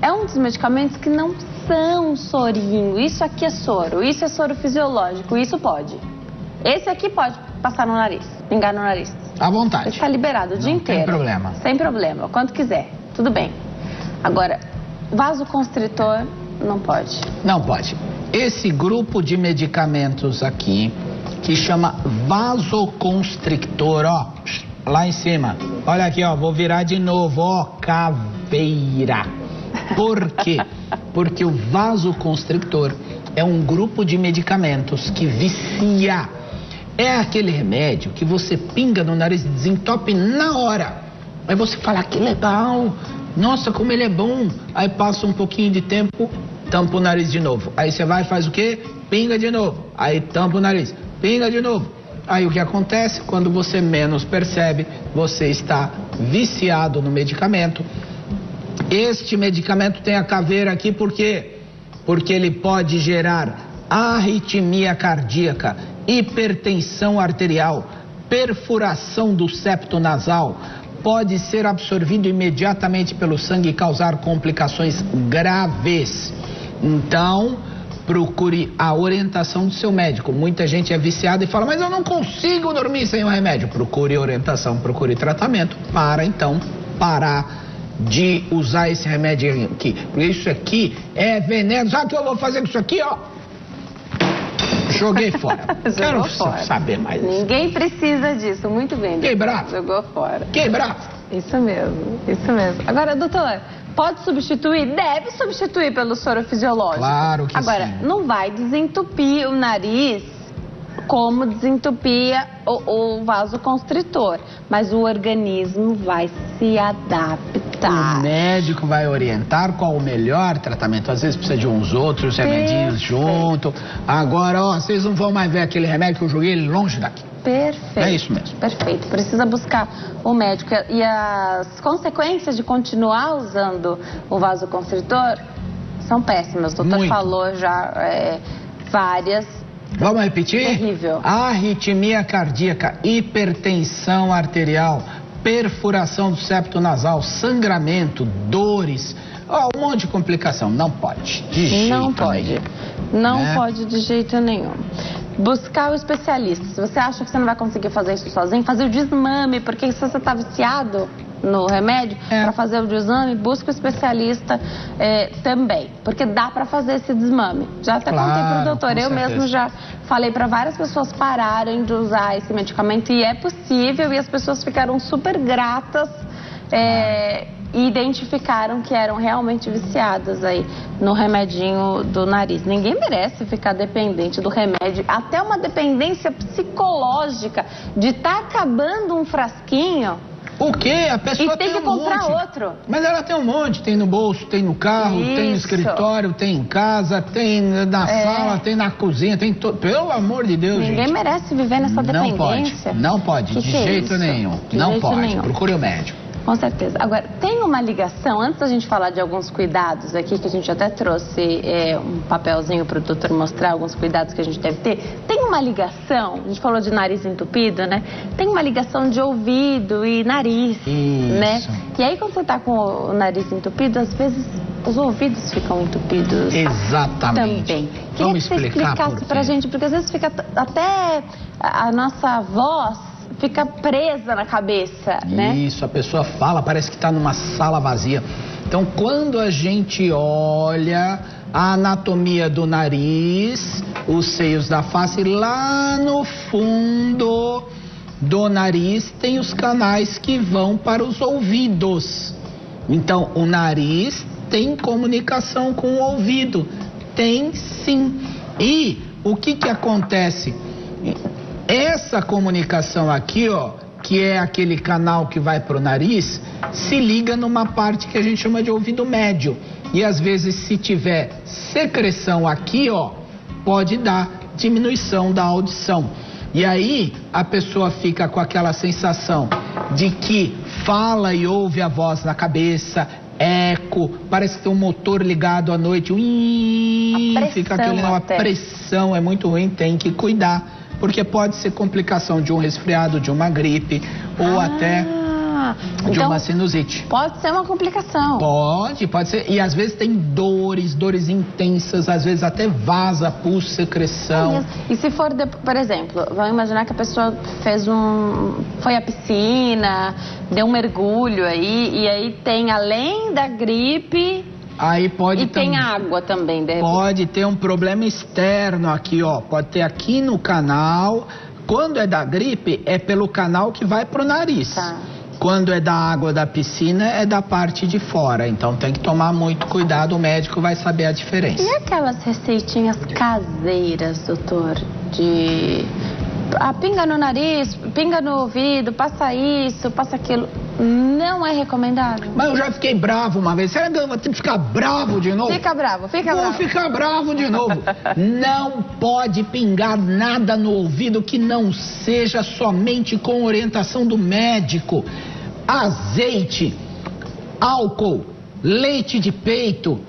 É um dos medicamentos que não são sorinho. Isso aqui é soro, isso é soro fisiológico, isso pode. Esse aqui pode passar no nariz, pingar no nariz. À vontade. Está liberado o dia inteiro. Sem problema. Sem problema, quanto quiser, tudo bem. Agora, vasoconstritor não pode. Não pode. Esse grupo de medicamentos aqui, que chama vasoconstrictor, ó, lá em cima. Olha aqui, ó, vou virar de novo, ó, caveira. Por quê? Porque o vasoconstrictor é um grupo de medicamentos que vicia. É aquele remédio que você pinga no nariz e desentope na hora. Aí você fala, que legal, nossa, como ele é bom. Aí passa um pouquinho de tempo, tampa o nariz de novo. Aí você vai e faz o quê? Pinga de novo. Aí tampa o nariz, pinga de novo. Aí o que acontece? Quando você menos percebe, você está viciado no medicamento. Este medicamento tem a caveira aqui por quê? Porque ele pode gerar arritmia cardíaca, hipertensão arterial, perfuração do septo nasal, pode ser absorvido imediatamente pelo sangue e causar complicações graves. Então, procure a orientação do seu médico. Muita gente é viciada e fala, mas eu não consigo dormir sem o remédio. Procure orientação, procure tratamento para então parar de usar esse remédio aqui. Porque isso aqui é veneno. Sabe o que eu vou fazer com isso aqui, ó? Joguei fora. Quero fora. saber mais. Ninguém precisa disso, muito bem. Que bravo. Jogou fora. Que bravo. Isso mesmo, isso mesmo. Agora, doutor, pode substituir? Deve substituir pelo soro fisiológico. Claro que Agora, sim. não vai desentupir o nariz como desentupia o vasoconstritor, mas o organismo vai se adaptar. O médico vai orientar qual o melhor tratamento. Às vezes precisa de uns outros remedinhos junto. Agora, ó, vocês não vão mais ver aquele remédio que eu joguei longe daqui. Perfeito. É isso mesmo. Perfeito. Precisa buscar o médico. E as consequências de continuar usando o vasoconstritor são péssimas. O doutor falou já várias. Vamos repetir? Terrível. Arritmia cardíaca, hipertensão arterial, perfuração do septo nasal, sangramento, dores, um monte de complicação. Não pode. De jeito Não pode. nenhum. Não pode de jeito nenhum. Buscar o especialista. Se você acha que você não vai conseguir fazer isso sozinho, fazer o desmame, porque se você está viciado no remédio, para fazer o desmame, busca o especialista também, porque dá para fazer esse desmame. Já até contei pro doutor, eu mesmo já falei para várias pessoas pararem de usar esse medicamento e é possível, e as pessoas ficaram super gratas e identificaram que eram realmente viciadas aí no remedinho do nariz. Ninguém merece ficar dependente do remédio, até uma dependência psicológica de estar acabando um frasquinho. O quê? A pessoa tem que comprar outro. Mas ela tem um monte, tem no bolso, tem no carro, tem no escritório, tem em casa, tem na sala, tem na cozinha, tem pelo amor de Deus, Ninguém merece viver nessa dependência. Não pode, de jeito nenhum. Não pode, procure o médico. Com certeza. Agora, tem uma ligação, antes da gente falar de alguns cuidados aqui, que a gente até trouxe um papelzinho para o doutor mostrar alguns cuidados que a gente deve ter, tem uma ligação, a gente falou de nariz entupido, né? Tem uma ligação de ouvido e nariz, né? E aí, quando você tá com o nariz entupido, às vezes os ouvidos ficam entupidos. Exatamente. Também. Queria que você explicasse pra gente, porque às vezes fica até a nossa voz fica presa na cabeça, né? Isso, a pessoa fala, parece que está numa sala vazia. Então, quando a gente olha a anatomia do nariz, os seios da face, lá no fundo do nariz tem os canais que vão para os ouvidos. Então, o nariz tem comunicação com o ouvido. Tem sim. E o que acontece? Essa comunicação aqui, ó, que é aquele canal que vai pro nariz, se liga numa parte que a gente chama de ouvido médio. E às vezes, se tiver secreção aqui, ó, pode dar diminuição da audição. E aí a pessoa fica com aquela sensação de que fala e ouve a voz na cabeça, eco, parece que tem um motor ligado à noite, fica a pressão é muito ruim, tem que cuidar. Porque pode ser complicação de um resfriado, de uma gripe ou até de uma sinusite. Pode ser uma complicação. Pode ser. E às vezes tem dores intensas, às vezes até vaza, pus, secreção. E se for, por exemplo, vamos imaginar que a pessoa foi à piscina, deu um mergulho aí, e aí tem, além da gripe... Aí pode tem água também, de repente. Pode ter um problema externo aqui, ó. Pode ter aqui no canal. Quando é da gripe, é pelo canal que vai pro nariz. Tá. Quando é da água da piscina, é da parte de fora. Então tem que tomar muito cuidado, o médico vai saber a diferença. E aquelas receitinhas caseiras, doutor, de... pinga no nariz, pinga no ouvido, passa isso, passa aquilo. Não é recomendado. Mas eu já fiquei bravo uma vez. Será que eu vou ter que ficar bravo de novo? Fica bravo. Vou ficar bravo de novo. Não pode pingar nada no ouvido que não seja somente com orientação do médico. Azeite, álcool, leite de peito.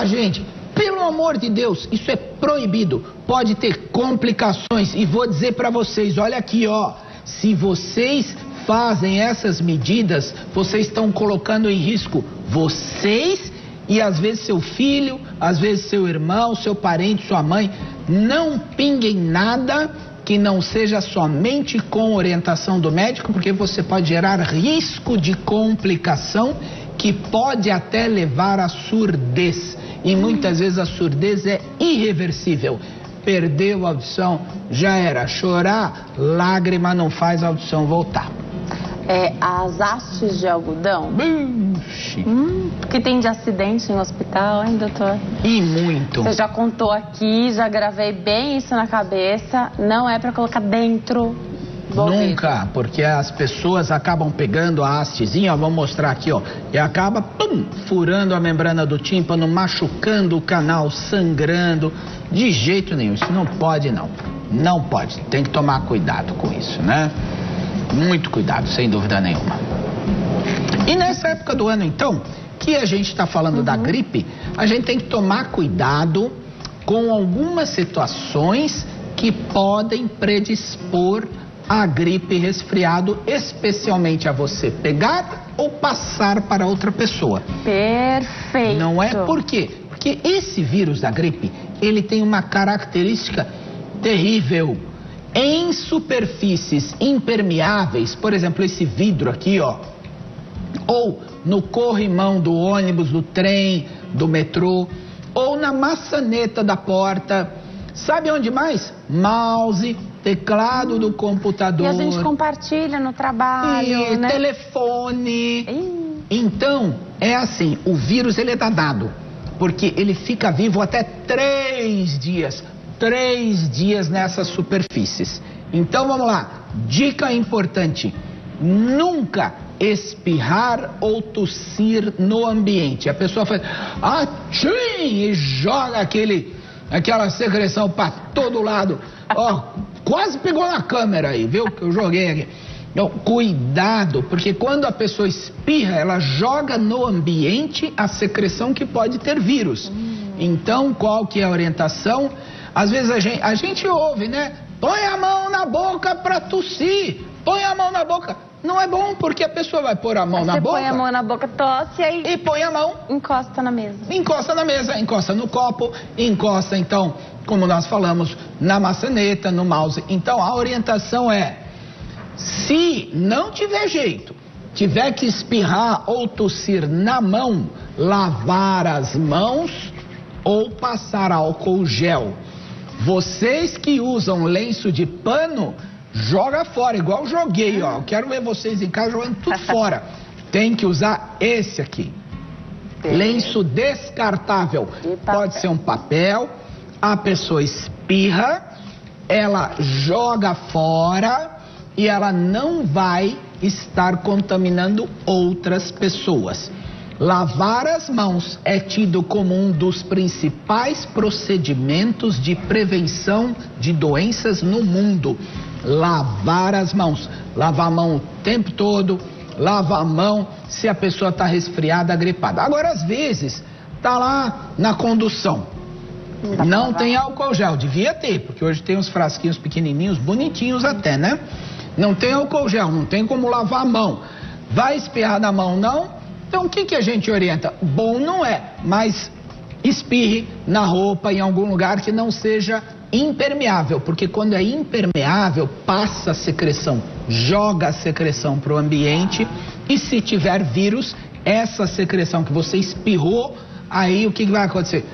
Gente, pelo amor de Deus, isso é proibido. Pode ter complicações. E vou dizer pra vocês, olha aqui, ó. Se vocês fazem essas medidas, vocês estão colocando em risco vocês e às vezes seu filho, às vezes seu irmão, seu parente, sua mãe. Não pinguem nada que não seja somente com orientação do médico, porque você pode gerar risco de complicação que pode até levar à surdez. E muitas vezes a surdez é irreversível. perdeu a audição, já era. Chorar, lágrima não faz a audição voltar. As hastes de algodão? Que tem de acidente em hospital, hein, doutor? E muito. Você já contou aqui, já gravei bem isso na cabeça. Não é pra colocar dentro do ouvido. Nunca, porque as pessoas acabam pegando a hastezinha, ó, vou mostrar aqui, ó, e acaba, furando a membrana do tímpano, machucando o canal, sangrando. De jeito nenhum, isso não pode não. Não pode, tem que tomar cuidado com isso, né? Muito cuidado, sem dúvida nenhuma. E nessa época do ano, então, que a gente está falando da gripe, a gente tem que tomar cuidado com algumas situações que podem predispor a gripe e resfriado, especialmente a você pegar ou passar para outra pessoa. Perfeito. Não é? Por quê? Porque esse vírus da gripe, ele tem uma característica terrível. Em superfícies impermeáveis, por exemplo, esse vidro aqui, ó, ou no corrimão do ônibus, do trem, do metrô, ou na maçaneta da porta, sabe onde mais? Mouse, teclado do computador. E a gente compartilha no trabalho, né? Telefone. Então, é assim, o vírus ele é danado, porque ele fica vivo até 3 dias. 3 dias nessas superfícies. Então vamos lá, dica importante: nunca espirrar ou tossir no ambiente. A pessoa faz atchim e joga aquela secreção para todo lado. Ó, quase pegou na câmera aí, viu? Que eu joguei aqui. Então, cuidado, porque quando a pessoa espirra, ela joga no ambiente a secreção que pode ter vírus. Então, qual que é a orientação? Às vezes a gente ouve, né? Põe a mão na boca para tossir. Põe a mão na boca. Não é bom, porque a pessoa vai pôr a mão na boca. Você põe a mão na boca, tosse aí. E põe a mão. Encosta na mesa. Encosta na mesa, encosta no copo, encosta, então, como nós falamos, na maçaneta, no mouse. Então, a orientação é, se não tiver jeito, tiver que espirrar ou tossir na mão, lavar as mãos ou passar álcool gel. Vocês que usam lenço de pano, joga fora, igual eu joguei, ó. Eu quero ver vocês em casa jogando tudo fora. Tem que usar esse aqui. Lenço descartável. Pode ser um papel, a pessoa espirra, ela joga fora e ela não vai estar contaminando outras pessoas. Lavar as mãos é tido como um dos principais procedimentos de prevenção de doenças no mundo. Lavar as mãos. Lavar a mão o tempo todo, lavar a mão se a pessoa está resfriada, gripada. Agora, às vezes, tá lá na condução. Não tem álcool gel, devia ter, porque hoje tem uns frasquinhos pequenininhos, bonitinhos até, né? Não tem álcool gel, não tem como lavar a mão. Vai espirrar na mão, não? Então, o que a gente orienta? Bom não é, mas espirre na roupa, em algum lugar que não seja impermeável, porque quando é impermeável, passa a secreção, joga a secreção para o ambiente e se tiver vírus, essa secreção que você espirrou, aí o que vai acontecer?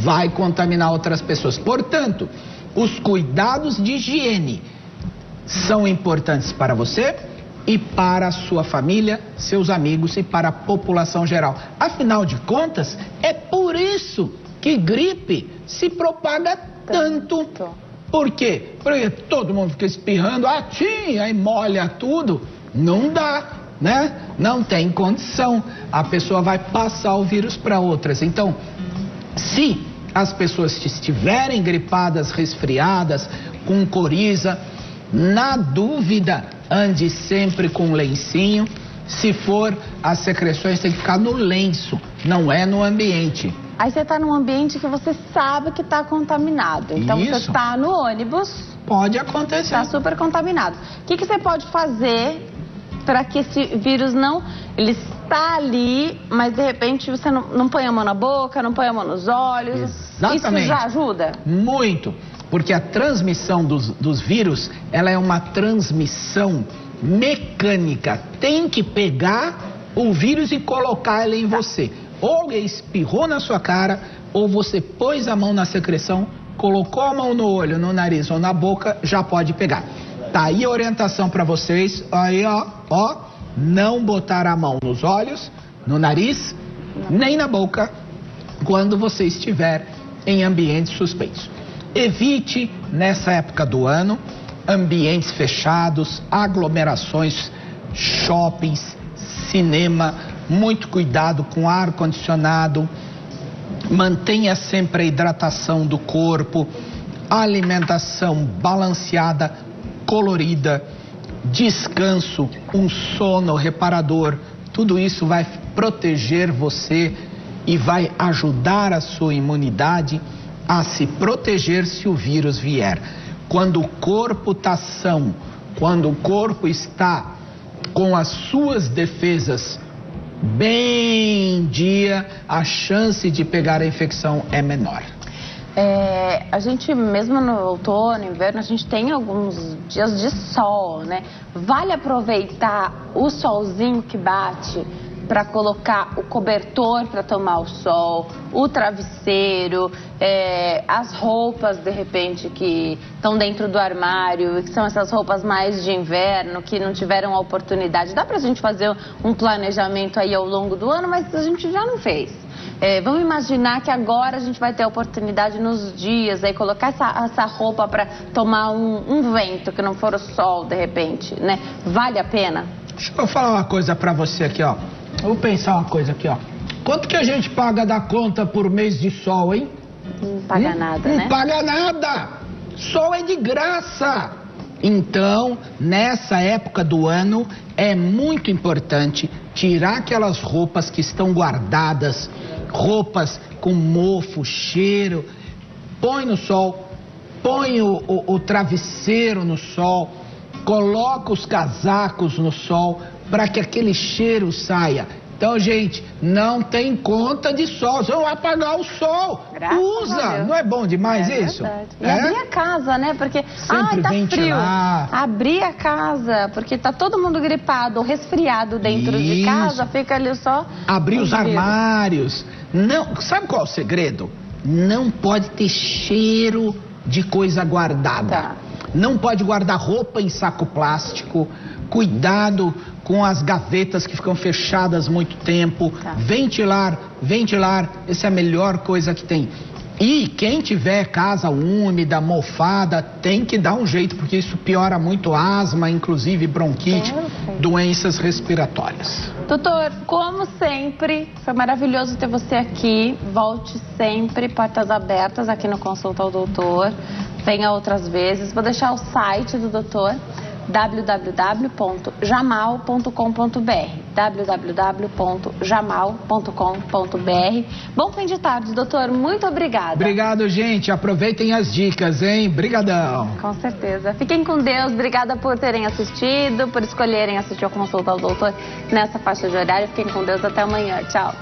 Vai contaminar outras pessoas. Portanto, os cuidados de higiene são importantes para você e para a sua família, seus amigos e para a população geral. Afinal de contas, é por isso que gripe se propaga tanto. Por quê? Porque todo mundo fica espirrando, aí molha tudo. Não dá, né? Não tem condição. A pessoa vai passar o vírus para outras. Então, se as pessoas estiverem gripadas, resfriadas, com coriza, na dúvida, ande sempre com lencinho. Se for, as secreções têm que ficar no lenço, não é no ambiente. Aí você está num ambiente que você sabe que está contaminado. Então Isso. você está no ônibus. Pode acontecer. Está super contaminado. O que você pode fazer para que esse vírus não... Ele está ali, mas de repente você não põe a mão na boca, não põe a mão nos olhos. Exatamente. Isso já ajuda? Muito. Porque a transmissão dos vírus, ela é uma transmissão mecânica. Tem que pegar o vírus e colocar ele em você. Ou alguém espirrou na sua cara, ou você pôs a mão na secreção, colocou a mão no olho, no nariz ou na boca, já pode pegar. Tá aí a orientação para vocês. Aí, ó, não botar a mão nos olhos, no nariz, nem na boca, quando você estiver em ambientes suspeitos. Evite, nessa época do ano, ambientes fechados, aglomerações, shoppings, cinema. Muito cuidado com ar-condicionado. Mantenha sempre a hidratação do corpo, alimentação balanceada, colorida, descanso, um sono reparador. Tudo isso vai proteger você e vai ajudar a sua imunidade a se proteger se o vírus vier. Quando o corpo está são, quando o corpo está com as suas defesas bem em dia, a chance de pegar a infecção é menor. A gente, mesmo no outono, inverno, a gente tem alguns dias de sol, né? Vale aproveitar o solzinho que bate para colocar o cobertor para tomar o sol, o travesseiro, as roupas, de repente, que estão dentro do armário, que são essas roupas mais de inverno, que não tiveram a oportunidade. Dá pra gente fazer um planejamento aí ao longo do ano, mas a gente já não fez. Vamos imaginar que agora a gente vai ter a oportunidade nos dias aí colocar essa roupa para tomar um vento, que não for o sol, de repente, né? Vale a pena? Deixa eu falar uma coisa para você aqui, ó. Vou pensar uma coisa aqui, ó. Quanto que a gente paga da conta por mês de sol, hein? Não paga nada, né? Não paga nada. Sol é de graça. Então, nessa época do ano, é muito importante tirar aquelas roupas que estão guardadas, roupas com mofo, cheiro, põe no sol, põe o travesseiro no sol, coloca os casacos no sol para que aquele cheiro saia. Então, gente, não tem conta de sol, você não vai apagar o sol. Graças usa, não é bom demais isso? Verdade. E abrir a casa, né? Porque, sempre tá ventilar. frio. Abrir a casa, porque tá todo mundo gripado ou resfriado dentro de casa, fica ali só... Abrir os armários. Não, sabe qual é o segredo? Não pode ter cheiro de coisa guardada. Tá. Não pode guardar roupa em saco plástico. Cuidado com as gavetas que ficam fechadas muito tempo. Tá. Ventilar. Essa é a melhor coisa que tem. E quem tiver casa úmida, mofada, tem que dar um jeito, porque isso piora muito asma, inclusive bronquite, doenças respiratórias. Doutor, como sempre, foi maravilhoso ter você aqui. Volte sempre, portas abertas aqui no Consulta ao Doutor. Venha outras vezes. Vou deixar o site do doutor, www.jamal.com.br www.jamal.com.br. Bom fim de tarde, doutor. Muito obrigada. Obrigado, gente. Aproveitem as dicas, hein? Brigadão. Com certeza. Fiquem com Deus. Obrigada por terem assistido, por escolherem assistir ao Consulta ao Doutor nessa faixa de horário. Fiquem com Deus. Até amanhã. Tchau.